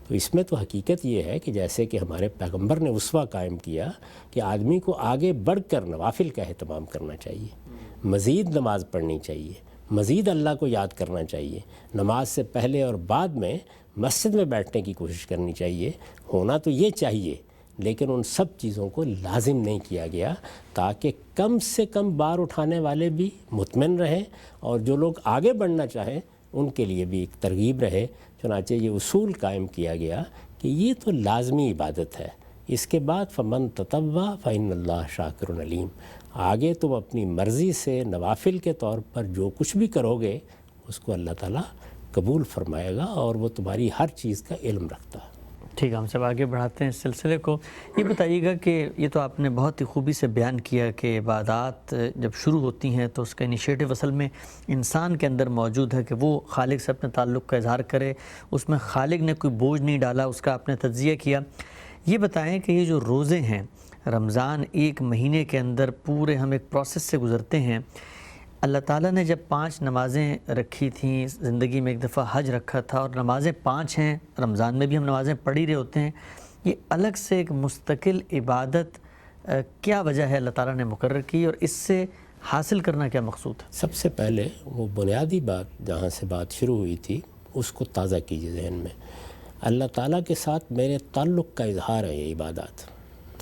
تو اس میں تو حقیقت یہ ہے کہ جیسے کہ ہمارے پیغمبر نے اسوہ قائم کیا کہ آدمی کو آگے بڑھ کر نوافل کا اہتمام کرنا چاہیے، مزید نماز پڑھنی چاہیے، مزید اللہ کو یاد کرنا چاہیے، نماز سے پہلے اور بعد میں مسجد میں بیٹھنے کی کوشش کرنی چاہیے. ہونا تو یہ چاہیے، لیکن ان سب چیزوں کو لازم نہیں کیا گیا تاکہ کم سے کم بار اٹھانے والے بھی مطمئن رہیں اور جو لوگ آگے بڑھنا چاہیں ان کے لیے بھی ایک ترغیب رہے. چنانچہ یہ اصول قائم کیا گیا کہ یہ تو لازمی عبادت ہے. اس کے بعد فمن تطوع فإن اللہ شاکر علیم. آگے تم اپنی مرضی سے نوافل کے طور پر جو کچھ بھی کرو گے اس کو اللہ تعالیٰ قبول فرمائے گا اور وہ تمہاری ہر چیز کا علم رکھتا ہے. ٹھیک ہے، ہم سب آگے بڑھاتے ہیں اس سلسلے کو. یہ بتائیے گا کہ یہ تو آپ نے بہت ہی خوبی سے بیان کیا کہ عبادات جب شروع ہوتی ہیں تو اس کا انیشیٹو اصل میں انسان کے اندر موجود ہے کہ وہ خالق سے اپنے تعلق کا اظہار کرے. اس میں خالق نے کوئی بوجھ نہیں ڈالا، اس کا آپ نے تجزیہ کیا. یہ بتائیں کہ یہ جو روزے ہیں، رمضان ایک مہینے کے اندر پورے ہم ایک پروسیس سے گزرتے ہیں. اللہ تعالیٰ نے جب 5 نمازیں رکھی تھیں، زندگی میں ایک دفعہ حج رکھا تھا اور نمازیں 5 ہیں، رمضان میں بھی ہم نمازیں پڑھ ہی رہے ہوتے ہیں. یہ الگ سے ایک مستقل عبادت کیا وجہ ہے اللہ تعالیٰ نے مقرر کی اور اس سے حاصل کرنا کیا مقصود ہے؟ سب سے پہلے وہ بنیادی بات جہاں سے بات شروع ہوئی تھی اس کو تازہ کیجیے ذہن میں. اللہ تعالیٰ کے ساتھ میرے تعلق کا اظہار ہے یہ عبادات.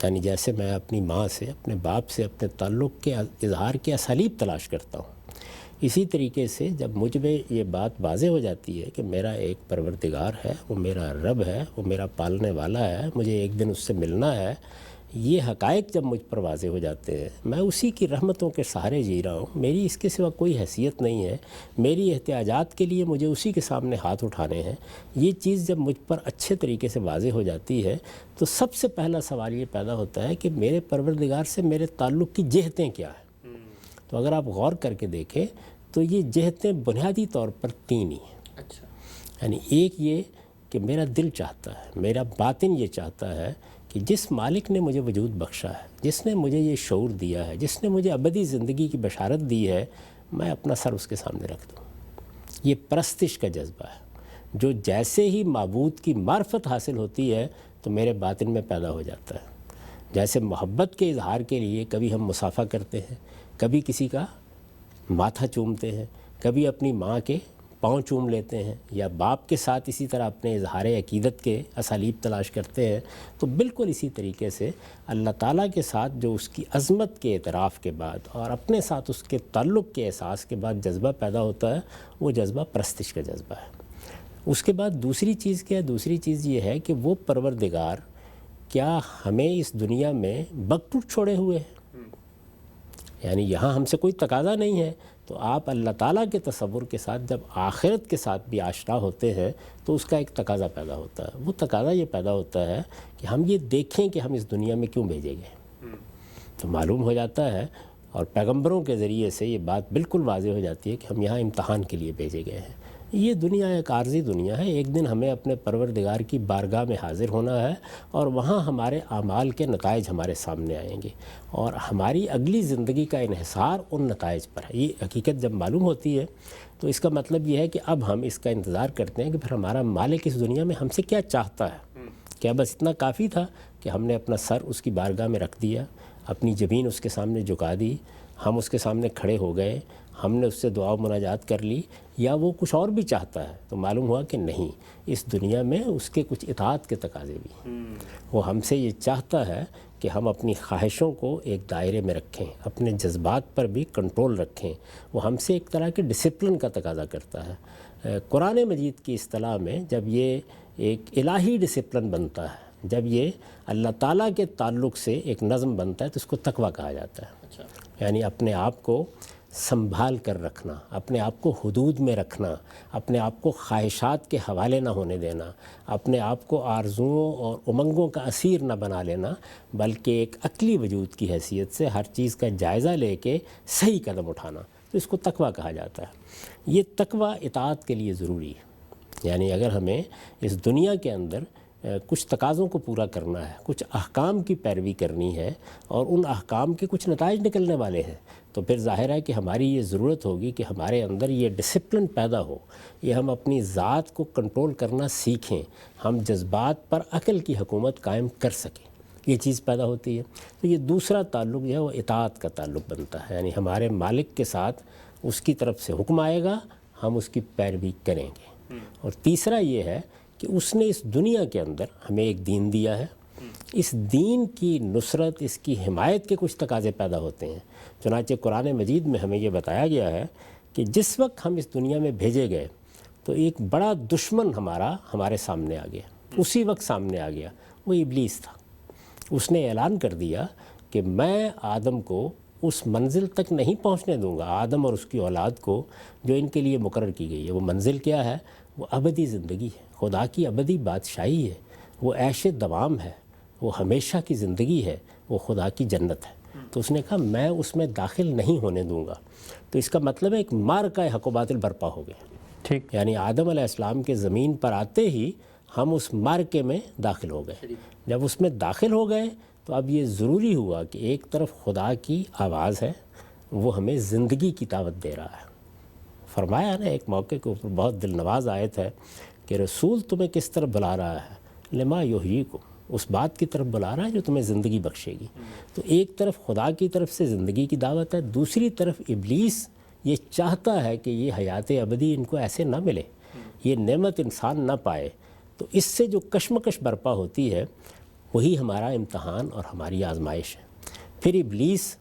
یعنی جیسے میں اپنی ماں سے، اپنے باپ سے اپنے تعلق کے اظہار کے اسالیب تلاش کرتا ہوں، اسی طریقے سے جب مجھ میں یہ بات واضح ہو جاتی ہے کہ میرا ایک پروردگار ہے، وہ میرا رب ہے، وہ میرا پالنے والا ہے، مجھے ایک دن اس سے ملنا ہے، یہ حقائق جب مجھ پر واضح ہو جاتے ہیں، میں اسی کی رحمتوں کے سہارے جی رہا ہوں، میری اس کے سوا کوئی حیثیت نہیں ہے، میری احتیاجات کے لیے مجھے اسی کے سامنے ہاتھ اٹھانے ہیں، یہ چیز جب مجھ پر اچھے طریقے سے واضح ہو جاتی ہے تو سب سے پہلا سوال یہ پیدا ہوتا ہے کہ میرے پروردگار سے میرے تعلق کی جہتیں کیا ہیں۔ تو اگر آپ غور کر کے دیکھیں تو یہ جہتیں بنیادی طور پر 3 ہی ہیں۔ اچھا، یعنی ایک یہ کہ میرا دل چاہتا ہے، میرا باطن یہ چاہتا ہے کہ جس مالک نے مجھے وجود بخشا ہے، جس نے مجھے یہ شعور دیا ہے، جس نے مجھے ابدی زندگی کی بشارت دی ہے، میں اپنا سر اس کے سامنے رکھ دوں۔ یہ پرستش کا جذبہ ہے جو جیسے ہی معبود کی معرفت حاصل ہوتی ہے تو میرے باطن میں پیدا ہو جاتا ہے۔ جیسے محبت کے اظہار کے لیے کبھی ہم مصافحہ کرتے ہیں، کبھی کسی کا ماتھا چومتے ہیں، کبھی اپنی ماں کے پاؤں چوم لیتے ہیں، یا باپ کے ساتھ اسی طرح اپنے اظہار عقیدت کے اسالیب تلاش کرتے ہیں، تو بالکل اسی طریقے سے اللہ تعالیٰ کے ساتھ جو اس کی عظمت کے اعتراف کے بعد اور اپنے ساتھ اس کے تعلق کے احساس کے بعد جذبہ پیدا ہوتا ہے، وہ جذبہ پرستش کا جذبہ ہے۔ اس کے بعد دوسری چیز کیا ہے؟ دوسری چیز یہ ہے کہ وہ پروردگار کیا ہمیں اس دنیا میں بکٹوٹ چھوڑے ہوئے ہیں؟ یعنی یہاں ہم سے کوئی تقاضا نہیں ہے، تو آپ اللہ تعالیٰ کے تصور کے ساتھ جب آخرت کے ساتھ بھی آشنا ہوتے ہیں تو اس کا ایک تقاضا پیدا ہوتا ہے۔ وہ تقاضا یہ پیدا ہوتا ہے کہ ہم یہ دیکھیں کہ ہم اس دنیا میں کیوں بھیجے گئے۔ تو معلوم ہو جاتا ہے اور پیغمبروں کے ذریعے سے یہ بات بالکل واضح ہو جاتی ہے کہ ہم یہاں امتحان کے لیے بھیجے گئے ہیں۔ یہ دنیا ایک عارضی دنیا ہے، ایک دن ہمیں اپنے پروردگار کی بارگاہ میں حاضر ہونا ہے اور وہاں ہمارے اعمال کے نتائج ہمارے سامنے آئیں گے، اور ہماری اگلی زندگی کا انحصار ان نتائج پر ہے۔ یہ حقیقت جب معلوم ہوتی ہے تو اس کا مطلب یہ ہے کہ اب ہم اس کا انتظار کرتے ہیں کہ پھر ہمارا مالک اس دنیا میں ہم سے کیا چاہتا ہے۔ کیا بس اتنا کافی تھا کہ ہم نے اپنا سر اس کی بارگاہ میں رکھ دیا، اپنی جبین اس کے سامنے جھکا دی، ہم اس کے سامنے کھڑے ہو گئے، ہم نے اس سے دعا و مناجات کر لی، یا وہ کچھ اور بھی چاہتا ہے؟ تو معلوم ہوا کہ نہیں، اس دنیا میں اس کے کچھ اطاعت کے تقاضے بھی ہیں۔ وہ ہم سے یہ چاہتا ہے کہ ہم اپنی خواہشوں کو ایک دائرے میں رکھیں، اپنے جذبات پر بھی کنٹرول رکھیں۔ وہ ہم سے ایک طرح کے ڈسپلن کا تقاضا کرتا ہے۔ قرآن مجید کی اصطلاح میں جب یہ ایک الہی ڈسپلن بنتا ہے، جب یہ اللہ تعالیٰ کے تعلق سے ایک نظم بنتا ہے، تو اس کو تقویٰ کہا جاتا ہے۔ یعنی اپنے آپ کو سنبھال کر رکھنا، اپنے آپ کو حدود میں رکھنا، اپنے آپ کو خواہشات کے حوالے نہ ہونے دینا، اپنے آپ کو آرزوؤں اور امنگوں کا اسیر نہ بنا لینا، بلکہ ایک عقلی وجود کی حیثیت سے ہر چیز کا جائزہ لے کے صحیح قدم اٹھانا، تو اس کو تقویٰ کہا جاتا ہے۔ یہ تقویٰ اطاعت کے لیے ضروری ہے۔ یعنی اگر ہمیں اس دنیا کے اندر کچھ تقاضوں کو پورا کرنا ہے، کچھ احکام کی پیروی کرنی ہے، اور ان احکام کے کچھ نتائج نکلنے والے ہیں، تو پھر ظاہر ہے کہ ہماری یہ ضرورت ہوگی کہ ہمارے اندر یہ ڈسپلن پیدا ہو، یہ ہم اپنی ذات کو کنٹرول کرنا سیکھیں، ہم جذبات پر عقل کی حکومت قائم کر سکیں، یہ چیز پیدا ہوتی ہے۔ تو یہ دوسرا تعلق جو ہے وہ اطاعت کا تعلق بنتا ہے، یعنی ہمارے مالک کے ساتھ اس کی طرف سے حکم آئے گا، ہم اس کی پیروی کریں گے۔ اور تیسرا یہ ہے کہ اس نے اس دنیا کے اندر ہمیں ایک دین دیا ہے، اس دین کی نصرت، اس کی حمایت کے کچھ تقاضے پیدا ہوتے ہیں۔ چنانچہ قرآن مجید میں ہمیں یہ بتایا گیا ہے کہ جس وقت ہم اس دنیا میں بھیجے گئے تو ایک بڑا دشمن ہمارے سامنے آ گیا، اسی وقت سامنے آ گیا، وہ ابلیس تھا۔ اس نے اعلان کر دیا کہ میں آدم کو اس منزل تک نہیں پہنچنے دوں گا، آدم اور اس کی اولاد کو، جو ان کے لیے مقرر کی گئی ہے۔ وہ منزل کیا ہے؟ وہ ابدی زندگی ہے، خدا کی ابدی بادشاہی ہے، وہ عیش دوام ہے، وہ ہمیشہ کی زندگی ہے، وہ خدا کی جنت ہے۔ تو اس نے کہا میں اس میں داخل نہیں ہونے دوں گا۔ تو اس کا مطلب ہے ایک معرکہ حق و باطل برپا ہو گیا۔ ٹھیک، یعنی آدم علیہ السلام کے زمین پر آتے ہی ہم اس معرکے میں داخل ہو گئے۔ جب اس میں داخل ہو گئے تو اب یہ ضروری ہوا کہ ایک طرف خدا کی آواز ہے، وہ ہمیں زندگی کی دعوت دے رہا ہے۔ فرمایا نا ایک موقع کے اوپر بہت دل نواز آیت ہے کہ رسول تمہیں کس طرف بلا رہا ہے؟ لما یحییکم، اس بات کی طرف بلا رہا ہے جو تمہیں زندگی بخشے گی۔ تو ایک طرف خدا کی طرف سے زندگی کی دعوت ہے، دوسری طرف ابلیس یہ چاہتا ہے کہ یہ حیات ابدی ان کو ایسے نہ ملے، یہ نعمت انسان نہ پائے۔ تو اس سے جو کشمکش برپا ہوتی ہے وہی ہمارا امتحان اور ہماری آزمائش ہے۔ پھر ابلیس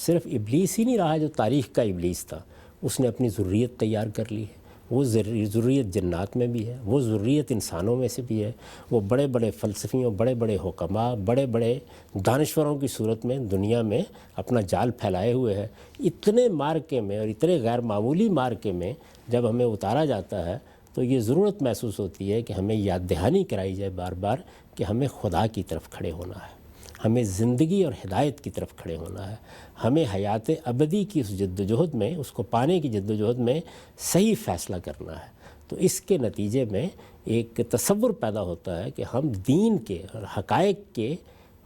صرف ابلیس ہی نہیں رہا جو تاریخ کا ابلیس تھا، اس نے اپنی ذریت تیار کر لی ہے. وہ ذریت جنات میں بھی ہے, وہ ذریت انسانوں میں سے بھی ہے. وہ بڑے بڑے فلسفیوں, بڑے بڑے حکماء, بڑے بڑے دانشوروں کی صورت میں دنیا میں اپنا جال پھیلائے ہوئے ہے. اتنے مارکے میں اور اتنے غیر معمولی مارکے میں جب ہمیں اتارا جاتا ہے تو یہ ضرورت محسوس ہوتی ہے کہ ہمیں یاد دہانی کرائی جائے بار بار کہ ہمیں خدا کی طرف کھڑے ہونا ہے, ہمیں زندگی اور ہدایت کی طرف کھڑے ہونا ہے, ہمیں حیات ابدی کی اس جد و جہد میں, اس کو پانے کی جد و جہد میں صحیح فیصلہ کرنا ہے. تو اس کے نتیجے میں ایک تصور پیدا ہوتا ہے کہ ہم دین کے اور حقائق کے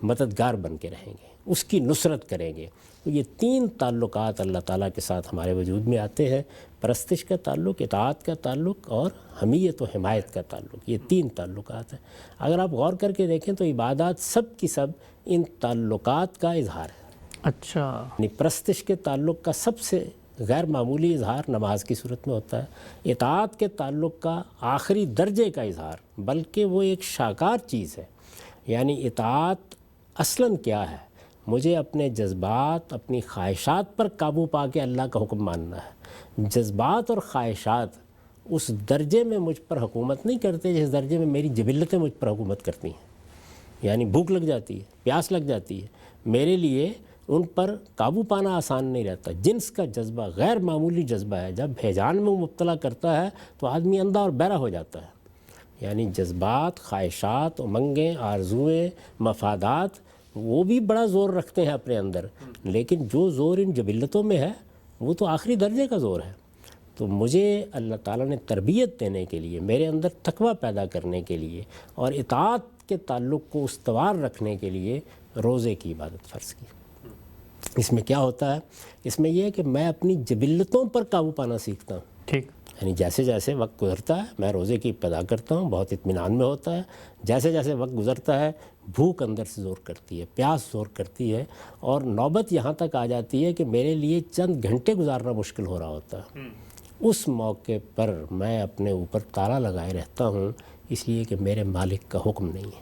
مددگار بن کے رہیں گے, اس کی نصرت کریں گے. تو یہ 3 تعلقات اللہ تعالیٰ کے ساتھ ہمارے وجود میں آتے ہیں, پرستش کا تعلق, اطاعت کا تعلق اور حمیت و حمایت کا تعلق. یہ 3 تعلقات ہیں. اگر آپ غور کر کے دیکھیں تو عبادات سب کی سب ان تعلقات کا اظہار ہے. اچھا, یعنی پرستش کے تعلق کا سب سے غیر معمولی اظہار نماز کی صورت میں ہوتا ہے. اطاعت کے تعلق کا آخری درجے کا اظہار, بلکہ وہ ایک شاکار چیز ہے. یعنی اطاعت اصلاً کیا ہے؟ مجھے اپنے جذبات, اپنی خواہشات پر قابو پا کے اللہ کا حکم ماننا ہے. جذبات اور خواہشات اس درجے میں مجھ پر حکومت نہیں کرتے جس درجے میں میری جبلتیں مجھ پر حکومت کرتی ہیں. یعنی بھوک لگ جاتی ہے, پیاس لگ جاتی ہے, میرے لیے ان پر قابو پانا آسان نہیں رہتا. جنس کا جذبہ غیر معمولی جذبہ ہے, جب ہیجان میں مبتلا کرتا ہے تو آدمی اندھا اور بہرا ہو جاتا ہے. یعنی جذبات, خواہشات, امنگیں, آرزوئیں, مفادات وہ بھی بڑا زور رکھتے ہیں اپنے اندر, لیکن جو زور ان جبلتوں میں ہے وہ تو آخری درجے کا زور ہے. تو مجھے اللہ تعالیٰ نے تربیت دینے کے لیے, میرے اندر تقویٰ پیدا کرنے کے لیے اور اطاعت کے تعلق کو استوار رکھنے کے لیے روزے کی عبادت فرض کی. اس میں کیا ہوتا ہے؟ اس میں یہ ہے کہ میں اپنی جبلتوں پر قابو پانا سیکھتا ہوں. ٹھیک. یعنی جیسے جیسے وقت گزرتا ہے میں روزے کی ابتدا کرتا ہوں, بہت اطمینان میں ہوتا ہے. جیسے جیسے وقت گزرتا ہے بھوک اندر سے زور کرتی ہے, پیاس زور کرتی ہے, اور نوبت یہاں تک آ جاتی ہے کہ میرے لیے چند گھنٹے گزارنا مشکل ہو رہا ہوتا ہے. اس موقع پر میں اپنے اوپر تالا لگائے رہتا ہوں, اس لیے کہ میرے مالک کا حکم نہیں ہے,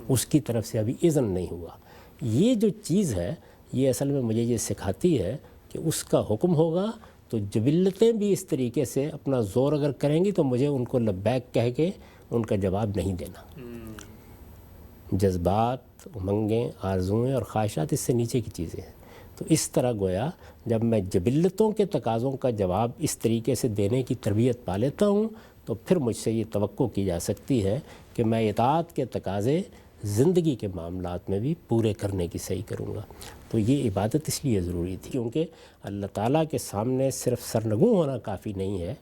اس کی طرف سے ابھی اذن نہیں ہوا. یہ جو چیز ہے یہ اصل میں مجھے یہ سکھاتی ہے کہ اس کا حکم ہوگا تو جبلتیں بھی اس طریقے سے اپنا زور اگر کریں گی تو مجھے ان کو لبیک کہہ کے ان کا جواب نہیں دینا. جذبات, امنگیں, آرزوئیں اور خواہشات اس سے نیچے کی چیزیں ہیں. تو اس طرح گویا جب میں جبلتوں کے تقاضوں کا جواب اس طریقے سے دینے کی تربیت پا لیتا ہوں تو پھر مجھ سے یہ توقع کی جا سکتی ہے کہ میں اطاعت کے تقاضے زندگی کے معاملات میں بھی پورے کرنے کی صحیح کروں گا. تو یہ عبادت اس لیے ضروری تھی کیونکہ اللہ تعالیٰ کے سامنے صرف سرنگوں ہونا کافی نہیں ہے,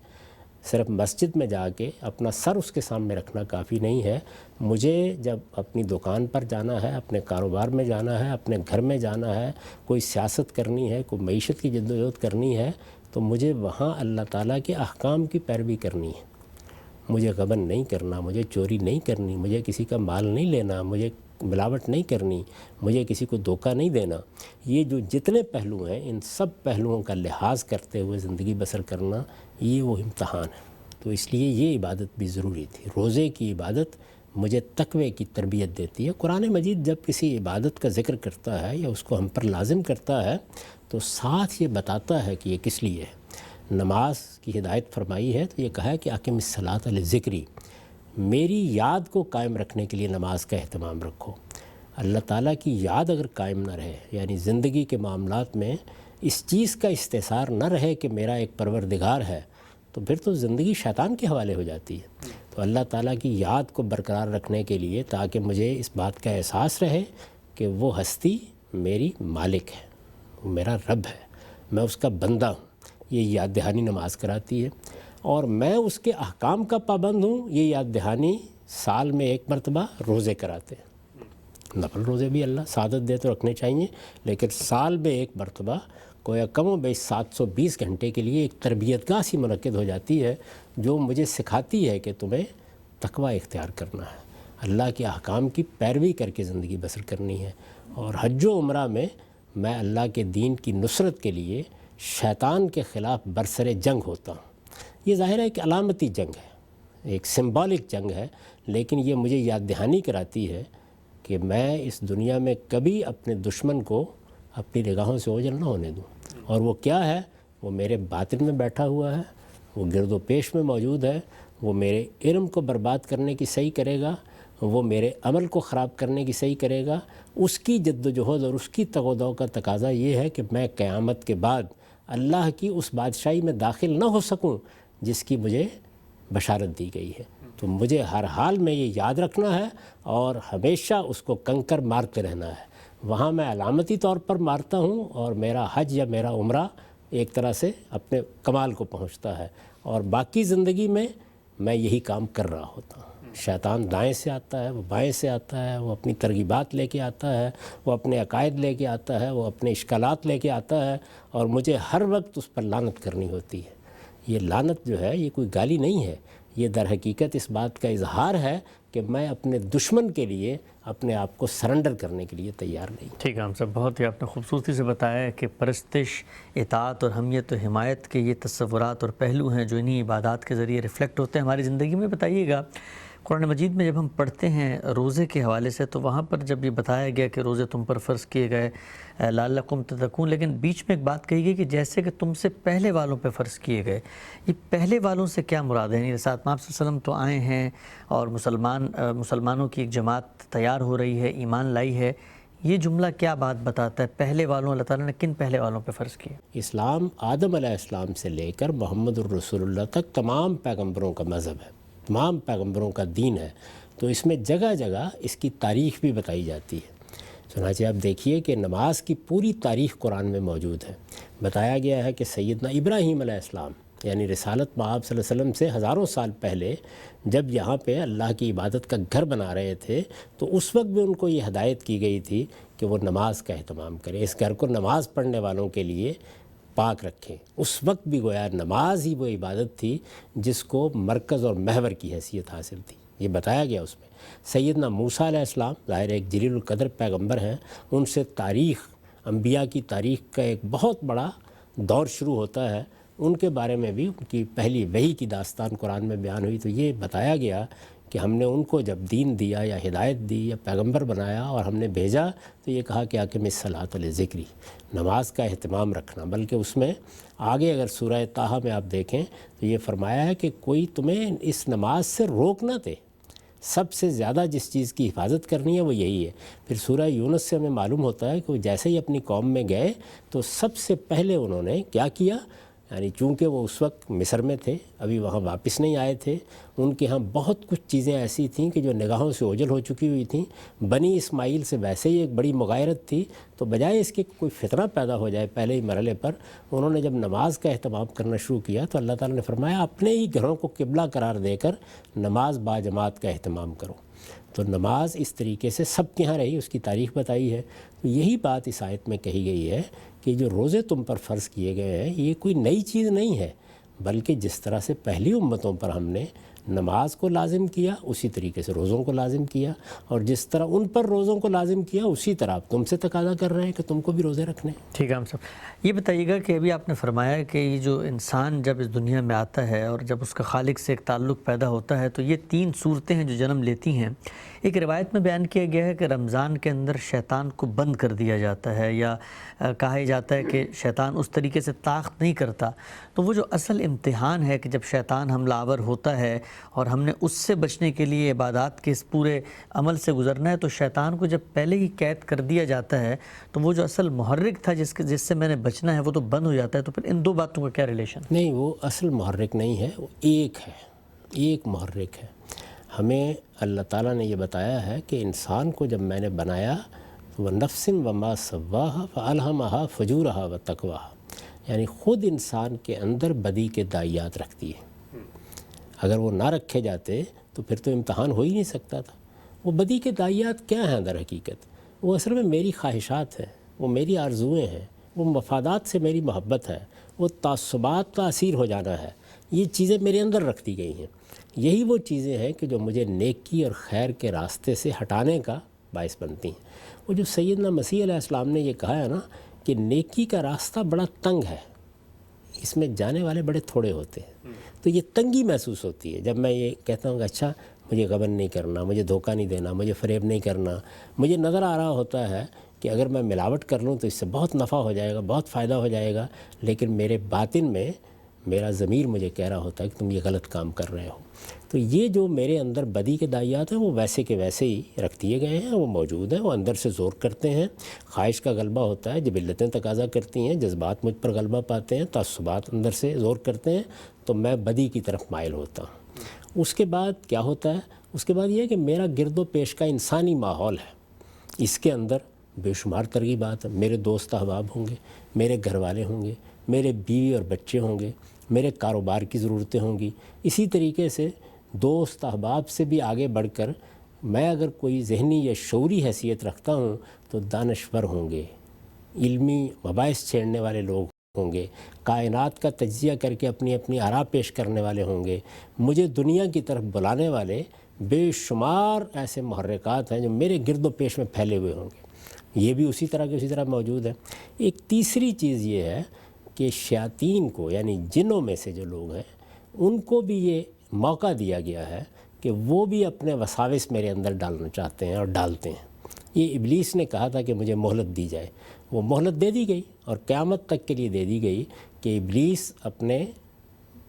صرف مسجد میں جا کے اپنا سر اس کے سامنے رکھنا کافی نہیں ہے. مجھے جب اپنی دکان پر جانا ہے, اپنے کاروبار میں جانا ہے, اپنے گھر میں جانا ہے, کوئی سیاست کرنی ہے, کوئی معیشت کی جدوجہد کرنی ہے, تو مجھے وہاں اللہ تعالیٰ کے احکام کی پیروی کرنی ہے. مجھے غبن نہیں کرنا, مجھے چوری نہیں کرنی, مجھے کسی کا مال نہیں لینا, مجھے ملاوٹ نہیں کرنی, مجھے کسی کو دھوکہ نہیں دینا. یہ جو جتنے پہلو ہیں ان سب پہلوؤں کا لحاظ کرتے ہوئے زندگی بسر کرنا یہ وہ امتحان ہے. تو اس لیے یہ عبادت بھی ضروری تھی. روزے کی عبادت مجھے تقوی کی تربیت دیتی ہے. قرآن مجید جب کسی عبادت کا ذکر کرتا ہے یا اس کو ہم پر لازم کرتا ہے تو ساتھ یہ بتاتا ہے کہ یہ کس لیے ہے. نماز کی ہدایت فرمائی ہے تو یہ کہا ہے کہ اقم الصلاۃ لذکری, میری یاد کو قائم رکھنے کے لیے نماز کا اہتمام رکھو. اللہ تعالیٰ کی یاد اگر قائم نہ رہے, یعنی زندگی کے معاملات میں اس چیز کا استحصار نہ رہے کہ میرا ایک پروردگار ہے, تو پھر تو زندگی شیطان کے حوالے ہو جاتی ہے. تو اللہ تعالیٰ کی یاد کو برقرار رکھنے کے لیے تاکہ مجھے اس بات کا احساس رہے کہ وہ ہستی میری مالک ہے, وہ میرا رب ہے, میں اس کا بندہ ہوں, یہ یاد دہانی نماز کراتی ہے. اور میں اس کے احکام کا پابند ہوں, یہ یاد دہانی سال میں ایک مرتبہ روزے کراتے ہیں. نفل روزے بھی اللہ سعادت دے تو رکھنے چاہیے, لیکن سال میں ایک مرتبہ کوئی کم و بیش 720 گھنٹے کے لیے ایک تربیت گاہ سی منعقد ہو جاتی ہے جو مجھے سکھاتی ہے کہ تمہیں تقوی اختیار کرنا ہے, اللہ کے احکام کی پیروی کر کے زندگی بسر کرنی ہے. اور حج و عمرہ میں اللہ کے دین کی نصرت کے لیے شیطان کے خلاف برسر جنگ ہوتا ہوں. یہ ظاہر ہے کہ علامتی جنگ ہے, ایک سمبولک جنگ ہے, لیکن یہ مجھے یاد دہانی کراتی ہے کہ میں اس دنیا میں کبھی اپنے دشمن کو اپنی نگاہوں سے اوجھل نہ ہونے دوں. اور وہ کیا ہے؟ وہ میرے باطن میں بیٹھا ہوا ہے، وہ گرد و پیش میں موجود ہے، وہ میرے علم کو برباد کرنے کی صحیح کرے گا، وہ میرے عمل کو خراب کرنے کی صحیح کرے گا۔ اس کی جد و جہد اور اس کی تگ و دو کا تقاضا یہ ہے کہ میں قیامت کے بعد اللہ کی اس بادشاہی میں داخل نہ ہو سکوں جس کی مجھے بشارت دی گئی ہے۔ تو مجھے ہر حال میں یہ یاد رکھنا ہے اور ہمیشہ اس کو کنکر مارتے رہنا ہے۔ وہاں میں علامتی طور پر مارتا ہوں اور میرا حج یا میرا عمرہ ایک طرح سے اپنے کمال کو پہنچتا ہے، اور باقی زندگی میں میں یہی کام کر رہا ہوتا ہوں۔ شیطان دائیں سے آتا ہے، وہ بائیں سے آتا ہے، وہ اپنی ترغیبات لے کے آتا ہے، وہ اپنے عقائد لے کے آتا ہے، وہ اپنے اشکالات لے کے آتا ہے، اور مجھے ہر وقت اس پر لعنت کرنی ہوتی ہے۔ یہ لعنت جو ہے یہ کوئی گالی نہیں ہے، یہ در حقیقت اس بات کا اظہار ہے کہ میں اپنے دشمن کے لیے اپنے آپ کو سرنڈر کرنے کے لیے تیار نہیں۔ ٹھیک ہے ہم صاحب، بہت ہی آپ نے خوبصورتی سے بتایا ہے کہ پرستش، اطاعت اور حمیت و حمایت کے یہ تصورات اور پہلو ہیں جو انہی عبادات کے ذریعے ریفلیکٹ ہوتے ہیں ہماری زندگی میں۔ بتائیے گا قرآن مجید میں جب ہم پڑھتے ہیں روزے کے حوالے سے، تو وہاں پر جب یہ بتایا گیا کہ روزے تم پر فرض کیے گئے لعلکم تتقون، لیکن بیچ میں ایک بات کہی گئی کہ جیسے کہ تم سے پہلے والوں پہ فرض کیے گئے۔ یہ پہلے والوں سے کیا مراد ہے؟ یعنی ساتھ آپ صلی اللہ علیہ وسلم تو آئے ہیں اور مسلمانوں کی ایک جماعت تیار ہو رہی ہے، ایمان لائی ہے، یہ جملہ کیا بات بتاتا ہے؟ پہلے والوں اللہ تعالیٰ نے کن پہلے والوں پہ فرض کیا؟ اسلام آدم علیہ السلام سے لے کر محمد الرسول اللہ تک تمام پیغمبروں کا مذہب ہے، تمام پیغمبروں کا دین ہے، تو اس میں جگہ جگہ اس کی تاریخ بھی بتائی جاتی ہے۔ چنانچہ آپ دیکھیے کہ نماز کی پوری تاریخ قرآن میں موجود ہے۔ بتایا گیا ہے کہ سیدنا ابراہیم علیہ السلام یعنی رسالت مآب صلی اللہ علیہ وسلم سے ہزاروں سال پہلے جب یہاں پہ اللہ کی عبادت کا گھر بنا رہے تھے، تو اس وقت بھی ان کو یہ ہدایت کی گئی تھی کہ وہ نماز کا اہتمام کریں، اس گھر کو نماز پڑھنے والوں کے لیے پاک رکھیں۔ اس وقت بھی گویا نماز ہی وہ عبادت تھی جس کو مرکز اور محور کی حیثیت حاصل تھی، یہ بتایا گیا اس میں۔ سیدنا موسیٰ علیہ السلام ظاہر ایک جلیل القدر پیغمبر ہیں، ان سے تاریخ، انبیاء کی تاریخ کا ایک بہت بڑا دور شروع ہوتا ہے۔ ان کے بارے میں بھی ان کی پہلی وحی کی داستان قرآن میں بیان ہوئی، تو یہ بتایا گیا کہ ہم نے ان کو جب دین دیا یا ہدایت دی یا پیغمبر بنایا اور ہم نے بھیجا، تو یہ کہا کہ اقم الصلاۃ لذکری، نماز کا اہتمام رکھنا۔ بلکہ اس میں آگے اگر سورہ طٰہٰ میں آپ دیکھیں تو یہ فرمایا ہے کہ کوئی تمہیں اس نماز سے روک نہ دے، سب سے زیادہ جس چیز کی حفاظت کرنی ہے وہ یہی ہے۔ پھر سورہ یونس سے ہمیں معلوم ہوتا ہے کہ وہ جیسے ہی اپنی قوم میں گئے تو سب سے پہلے انہوں نے کیا کیا، یعنی چونکہ وہ اس وقت مصر میں تھے، ابھی وہاں واپس نہیں آئے تھے، ان کے ہاں بہت کچھ چیزیں ایسی تھیں کہ جو نگاہوں سے اوجھل ہو چکی ہوئی تھیں۔ بنی اسماعیل سے ویسے ہی ایک بڑی مغایرت تھی، تو بجائے اس کے کوئی فتنہ پیدا ہو جائے پہلے ہی مرحلے پر، انہوں نے جب نماز کا اہتمام کرنا شروع کیا تو اللہ تعالیٰ نے فرمایا اپنے ہی گھروں کو قبلہ قرار دے کر نماز با جماعت کا اہتمام کرو۔ تو نماز اس طریقے سے سب کے ہاں رہی، اس کی تاریخ بتائی ہے۔ تو یہی بات اس آیت میں کہی گئی ہے کہ جو روزے تم پر فرض کیے گئے ہیں یہ کوئی نئی چیز نہیں ہے، بلکہ جس طرح سے پہلی امتوں پر ہم نے نماز کو لازم کیا اسی طریقے سے روزوں کو لازم کیا، اور جس طرح ان پر روزوں کو لازم کیا اسی طرح تم سے تقاضا کر رہے ہیں کہ تم کو بھی روزے رکھنے۔ ٹھیک ہے ہم صاحب، یہ بتائیے گا کہ ابھی آپ نے فرمایا کہ یہ جو انسان جب اس دنیا میں آتا ہے اور جب اس کا خالق سے ایک تعلق پیدا ہوتا ہے تو یہ تین صورتیں ہیں جو جنم لیتی ہیں۔ ایک روایت میں بیان کیا گیا ہے کہ رمضان کے اندر شیطان کو بند کر دیا جاتا ہے، یا کہا جاتا ہے کہ شیطان اس طریقے سے طاقت نہیں کرتا۔ تو وہ جو اصل امتحان ہے کہ جب شیطان حملہ آور ہوتا ہے اور ہم نے اس سے بچنے کے لیے عبادات کے اس پورے عمل سے گزرنا ہے، تو شیطان کو جب پہلے ہی قید کر دیا جاتا ہے تو وہ جو اصل محرک تھا جس سے میں نے بچنا ہے وہ تو بند ہو جاتا ہے۔ تو پھر ان دو باتوں کا کیا ریلیشن؟ نہیں، وہ اصل محرک نہیں ہے، وہ ایک ہے، ایک محرک ہے۔ ہمیں اللہ تعالیٰ نے یہ بتایا ہے کہ انسان کو جب میں نے بنایا تو وہ نفس وما سواها فالہمها فجورها وتقواها، یعنی خود انسان کے اندر بدی کے داعیات رکھتی ہے۔ اگر وہ نہ رکھے جاتے تو پھر تو امتحان ہو ہی نہیں سکتا تھا۔ وہ بدی کے داعیات کیا ہیں در حقیقت؟ وہ اصل میں میری خواہشات ہیں، وہ میری آرزوئیں ہیں، وہ مفادات سے میری محبت ہے، وہ تعصبات کا اسیر ہو جانا ہے، یہ چیزیں میرے اندر رکھ دی گئی ہیں۔ یہی وہ چیزیں ہیں کہ جو مجھے نیکی اور خیر کے راستے سے ہٹانے کا باعث بنتی ہیں۔ وہ جو سیدنا مسیح علیہ السلام نے یہ کہا ہے نا کہ نیکی کا راستہ بڑا تنگ ہے، اس میں جانے والے بڑے تھوڑے ہوتے ہیں، تو یہ تنگی محسوس ہوتی ہے جب میں یہ کہتا ہوں کہ اچھا مجھے غبن نہیں کرنا، مجھے دھوکہ نہیں دینا، مجھے فریب نہیں کرنا۔ مجھے نظر آ رہا ہوتا ہے کہ کہ اگر میں ملاوٹ کر لوں تو اس سے بہت نفع ہو جائے گا، بہت فائدہ ہو جائے گا، لیکن میرے باطن میں میرا ضمیر مجھے کہہ رہا ہوتا ہے کہ تم یہ غلط کام کر رہے ہو۔ تو یہ جو میرے اندر بدی کے دائیات ہیں وہ ویسے کے ویسے ہی رکھ دیے گئے ہیں، وہ موجود ہیں، وہ اندر سے زور کرتے ہیں، خواہش کا غلبہ ہوتا ہے، جبلتیں تقاضا کرتی ہیں، جذبات مجھ پر غلبہ پاتے ہیں، تعصبات اندر سے زور کرتے ہیں، تو میں بدی کی طرف مائل ہوتا ہوں۔ اس کے بعد کیا ہوتا ہے؟ اس کے بعد یہ ہے کہ میرا گرد و پیش کا انسانی ماحول ہے، اس کے اندر بے شمار ترغیبات ہیں، میرے دوست احباب ہوں گے، میرے گھر والے ہوں گے، میرے بیوی اور بچے ہوں گے، میرے کاروبار کی ضرورتیں ہوں گی۔ اسی طریقے سے دوست احباب سے بھی آگے بڑھ کر میں اگر کوئی ذہنی یا شعوری حیثیت رکھتا ہوں تو دانشور ہوں گے، علمی مباحث چھیڑنے والے لوگ ہوں گے، کائنات کا تجزیہ کر کے اپنی اپنی آراء پیش کرنے والے ہوں گے، مجھے دنیا کی طرف بلانے والے بے شمار ایسے محرکات ہیں جو میرے گرد و پیش میں پھیلے ہوئے ہوں گے۔ یہ بھی اسی طرح موجود ہے۔ ایک تیسری چیز یہ ہے کہ شیاطین کو، یعنی جنوں میں سے جو لوگ ہیں، ان کو بھی یہ موقع دیا گیا ہے کہ وہ بھی اپنے وساوس میرے اندر ڈالنا چاہتے ہیں اور ڈالتے ہیں۔ یہ ابلیس نے کہا تھا کہ مجھے مہلت دی جائے، وہ مہلت دے دی گئی اور قیامت تک کے لیے دے دی گئی کہ ابلیس اپنے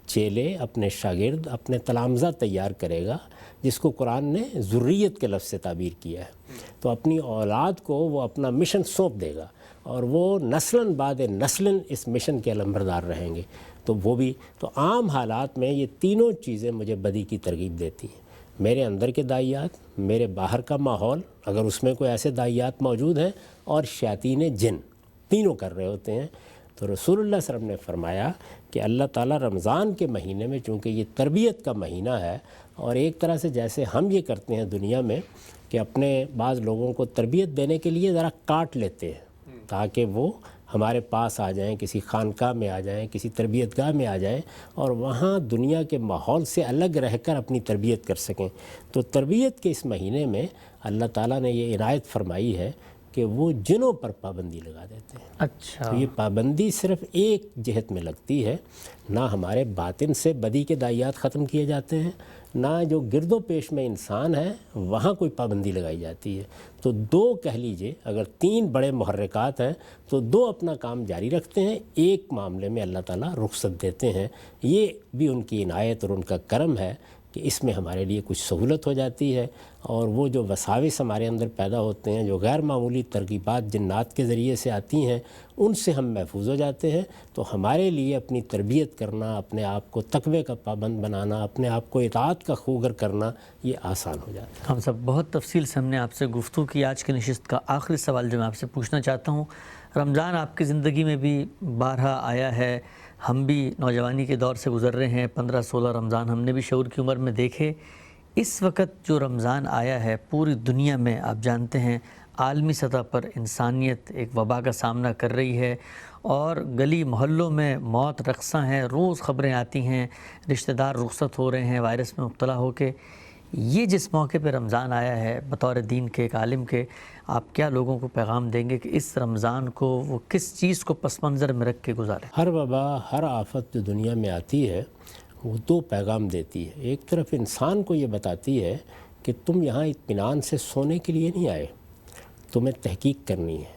چیلے، اپنے شاگرد، اپنے تلامذہ تیار کرے گا، جس کو قرآن نے ذریت کے لفظ سے تعبیر کیا ہے۔ تو اپنی اولاد کو وہ اپنا مشن سونپ دے گا اور وہ نسلاً بعد نسلاً اس مشن کے علمبردار رہیں گے۔ تو وہ بھی تو عام حالات میں یہ تینوں چیزیں مجھے بدی کی ترغیب دیتی ہیں، میرے اندر کے دائیات، میرے باہر کا ماحول اگر اس میں کوئی ایسے دائیات موجود ہیں، اور شیاطین جن، تینوں کر رہے ہوتے ہیں۔ تو رسول اللہ صلی اللہ علیہ وسلم نے فرمایا کہ اللہ تعالیٰ رمضان کے مہینے میں، چونکہ یہ تربیت کا مہینہ ہے، اور ایک طرح سے جیسے ہم یہ کرتے ہیں دنیا میں کہ اپنے بعض لوگوں کو تربیت دینے کے لیے ذرا کاٹ لیتے ہیں تاکہ وہ ہمارے پاس آ جائیں، کسی خانقاہ میں آ جائیں، کسی تربیت گاہ میں آ جائیں، اور وہاں دنیا کے ماحول سے الگ رہ کر اپنی تربیت کر سکیں۔ تو تربیت کے اس مہینے میں اللہ تعالیٰ نے یہ عنایت فرمائی ہے کہ وہ جنوں پر پابندی لگا دیتے ہیں۔ اچھا، تو یہ پابندی صرف ایک جہت میں لگتی ہے، نہ ہمارے باطن سے بدی کے دائیات ختم کیے جاتے ہیں، نہ جو گرد و پیش میں انسان ہے وہاں کوئی پابندی لگائی جاتی ہے۔ تو دو کہہ لیجئے، اگر تین بڑے محرکات ہیں تو دو اپنا کام جاری رکھتے ہیں، ایک معاملے میں اللہ تعالیٰ رخصت دیتے ہیں۔ یہ بھی ان کی عنایت اور ان کا کرم ہے کہ اس میں ہمارے لیے کچھ سہولت ہو جاتی ہے، اور وہ جو وساوس ہمارے اندر پیدا ہوتے ہیں، جو غیر معمولی ترغیبات جنات کے ذریعے سے آتی ہیں، ان سے ہم محفوظ ہو جاتے ہیں۔ تو ہمارے لیے اپنی تربیت کرنا، اپنے آپ کو تقوی کا پابند بنانا، اپنے آپ کو اطاعت کا خوگر کرنا، یہ آسان ہو جاتا ہے۔ ہم سب بہت تفصیل سے ہم نے آپ سے گفتگو کی۔ آج کی نشست کا آخری سوال جو میں آپ سے پوچھنا چاہتا ہوں، رمضان آپ کی زندگی میں بھی بارہا آیا ہے، ہم بھی نوجوانی کے دور سے گزر رہے ہیں، 15-16 رمضان ہم نے بھی شعور کی عمر میں دیکھے۔ اس وقت جو رمضان آیا ہے پوری دنیا میں، آپ جانتے ہیں عالمی سطح پر انسانیت ایک وبا کا سامنا کر رہی ہے، اور گلی محلوں میں موت رقصاں ہیں، روز خبریں آتی ہیں، رشتہ دار رخصت ہو رہے ہیں وائرس میں مبتلا ہو کے۔ یہ جس موقع پہ رمضان آیا ہے، بطور دین کے ایک عالم کے، آپ کیا لوگوں کو پیغام دیں گے کہ اس رمضان کو وہ کس چیز کو پس منظر میں رکھ کے گزاریں؟ ہر وبا، ہر آفت جو دنیا میں آتی ہے وہ دو پیغام دیتی ہے۔ ایک طرف انسان کو یہ بتاتی ہے کہ تم یہاں اطمینان سے سونے کے لیے نہیں آئے، تمہیں تحقیق کرنی ہے،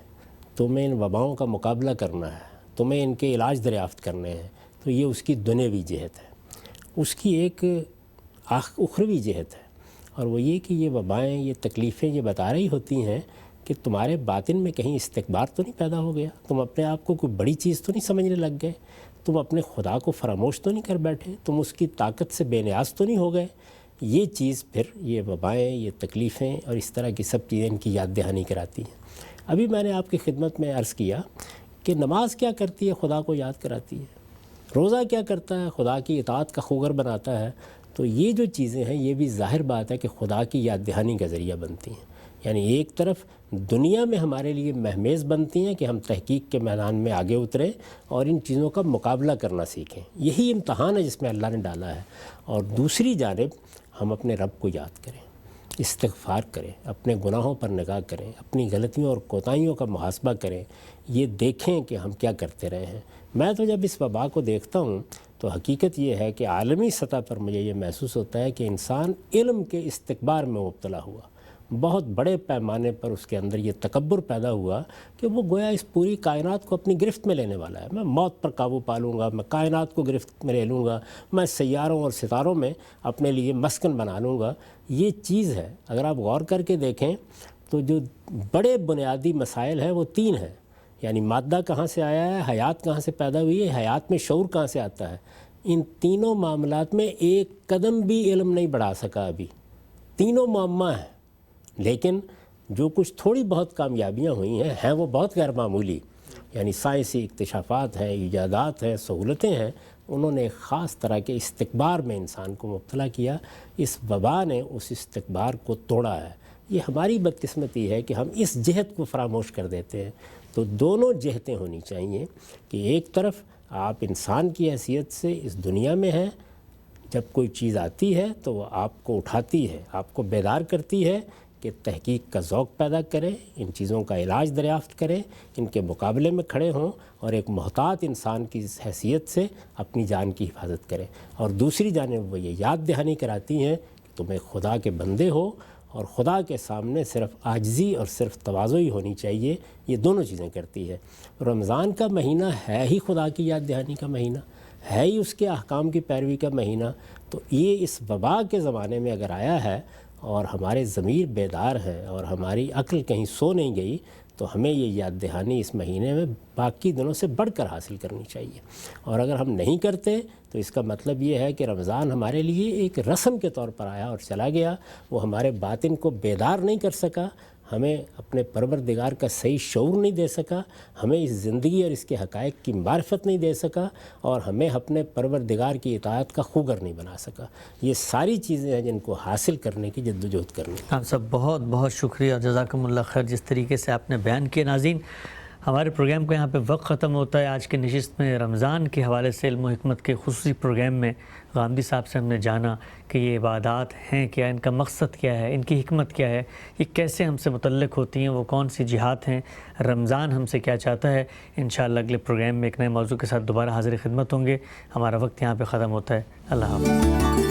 تمہیں ان وباؤں کا مقابلہ کرنا ہے، تمہیں ان کے علاج دریافت کرنے ہیں۔ تو یہ اس کی دنیاوی جہت ہے۔ اس کی ایک اخروی جہت ہے، اور وہ یہ کہ یہ وبائیں، یہ تکلیفیں یہ بتا رہی ہوتی ہیں کہ تمہارے باطن میں کہیں استکبار تو نہیں پیدا ہو گیا، تم اپنے آپ کو کوئی بڑی چیز تو نہیں سمجھنے لگ گئے، تم اپنے خدا کو فراموش تو نہیں کر بیٹھے، تم اس کی طاقت سے بے نیاز تو نہیں ہو گئے۔ یہ چیز پھر یہ وبائیں، یہ تکلیفیں اور اس طرح کی سب چیزیں ان کی یاد دہانی کراتی ہیں۔ ابھی میں نے آپ کی خدمت میں عرض کیا کہ نماز کیا کرتی ہے؟ خدا کو یاد کراتی ہے۔ روزہ کیا کرتا ہے؟ خدا کی اطاعت کا خوگر بناتا ہے۔ تو یہ جو چیزیں ہیں یہ بھی ظاہر بات ہے کہ خدا کی یاد دہانی کا ذریعہ بنتی ہیں۔ یعنی ایک طرف دنیا میں ہمارے لیے مہمیز بنتی ہیں کہ ہم تحقیق کے میدان میں آگے اتریں اور ان چیزوں کا مقابلہ کرنا سیکھیں، یہی امتحان ہے جس میں اللہ نے ڈالا ہے۔ اور دوسری جانب ہم اپنے رب کو یاد کریں، استغفار کریں، اپنے گناہوں پر نگاہ کریں، اپنی غلطیوں اور کوتاہیوں کا محاسبہ کریں، یہ دیکھیں کہ ہم کیا کرتے رہے ہیں۔ میں تو جب اس وبا کو دیکھتا ہوں تو حقیقت یہ ہے کہ عالمی سطح پر مجھے یہ محسوس ہوتا ہے کہ انسان علم کے استکبار میں مبتلا ہوا، بہت بڑے پیمانے پر اس کے اندر یہ تکبر پیدا ہوا کہ وہ گویا اس پوری کائنات کو اپنی گرفت میں لینے والا ہے. میں موت پر قابو پا لوں گا, میں کائنات کو گرفت میں لے لوں گا, میں سیاروں اور ستاروں میں اپنے لیے مسکن بنا لوں گا. یہ چیز ہے. اگر آپ غور کر کے دیکھیں تو جو بڑے بنیادی مسائل ہیں وہ 3 ہیں. یعنی مادہ کہاں سے آیا ہے, حیات کہاں سے پیدا ہوئی ہے, حیات میں شعور کہاں سے آتا ہے. ان تینوں معاملات میں ایک قدم بھی علم نہیں بڑھا سکا ابھی. تینوں معمہ ہیں. لیکن جو کچھ تھوڑی بہت کامیابیاں ہوئی ہیں وہ بہت غیر معمولی. یعنی سائنسی اکتشافات ہیں, ایجادات ہیں, سہولتیں ہیں. انہوں نے ایک خاص طرح کے استکبار میں انسان کو مبتلا کیا. اس وبا نے اس استکبار کو توڑا ہے. یہ ہماری بدقسمتی ہے کہ ہم اس جہت کو فراموش کر دیتے ہیں. تو دونوں جہتیں ہونی چاہیے کہ ایک طرف آپ انسان کی حیثیت سے اس دنیا میں ہیں, جب کوئی چیز آتی ہے تو وہ آپ کو اٹھاتی ہے, آپ کو بیدار کرتی ہے کہ تحقیق کا ذوق پیدا کریں, ان چیزوں کا علاج دریافت کریں, ان کے مقابلے میں کھڑے ہوں اور ایک محتاط انسان کی حیثیت سے اپنی جان کی حفاظت کریں. اور دوسری جانب وہ یہ یاد دہانی کراتی ہیں کہ تم ایک خدا کے بندے ہو اور خدا کے سامنے صرف عاجزی اور صرف تواضع ہی ہونی چاہیے. یہ دونوں چیزیں کرتی ہے. رمضان کا مہینہ ہے ہی خدا کی یاد دہانی کا مہینہ, ہے ہی اس کے احکام کی پیروی کا مہینہ. تو یہ اس وبا کے زمانے میں اگر آیا ہے اور ہمارے ضمیر بیدار ہیں اور ہماری عقل کہیں سو نہیں گئی, تو ہمیں یہ یاد دہانی اس مہینے میں باقی دنوں سے بڑھ کر حاصل کرنی چاہیے. اور اگر ہم نہیں کرتے تو اس کا مطلب یہ ہے کہ رمضان ہمارے لیے ایک رسم کے طور پر آیا اور چلا گیا. وہ ہمارے باطن کو بیدار نہیں کر سکا, ہمیں اپنے پروردگار کا صحیح شعور نہیں دے سکا, ہمیں اس زندگی اور اس کے حقائق کی معرفت نہیں دے سکا, اور ہمیں اپنے پروردگار کی اطاعت کا خوگر نہیں بنا سکا. یہ ساری چیزیں ہیں جن کو حاصل کرنے کی جدوجہد کرنی. آپ سب بہت بہت شکریہ, جزاکم اللہ خیر. جس طریقے سے آپ نے بیان کیا. ناظرین, ہمارے پروگرام کا یہاں پہ وقت ختم ہوتا ہے. آج کے نشست میں رمضان کے حوالے سے علم و حکمت کے خصوصی پروگرام میں غامدی صاحب سے ہم نے جانا کہ یہ عبادات ہیں کیا, ان کا مقصد کیا ہے, ان کی حکمت کیا ہے, یہ کیسے ہم سے متعلق ہوتی ہیں, وہ کون سی جہات ہیں, رمضان ہم سے کیا چاہتا ہے. انشاءاللہ اگلے پروگرام میں ایک نئے موضوع کے ساتھ دوبارہ حاضر خدمت ہوں گے. ہمارا وقت یہاں پہ ختم ہوتا ہے. اللہ حافظ.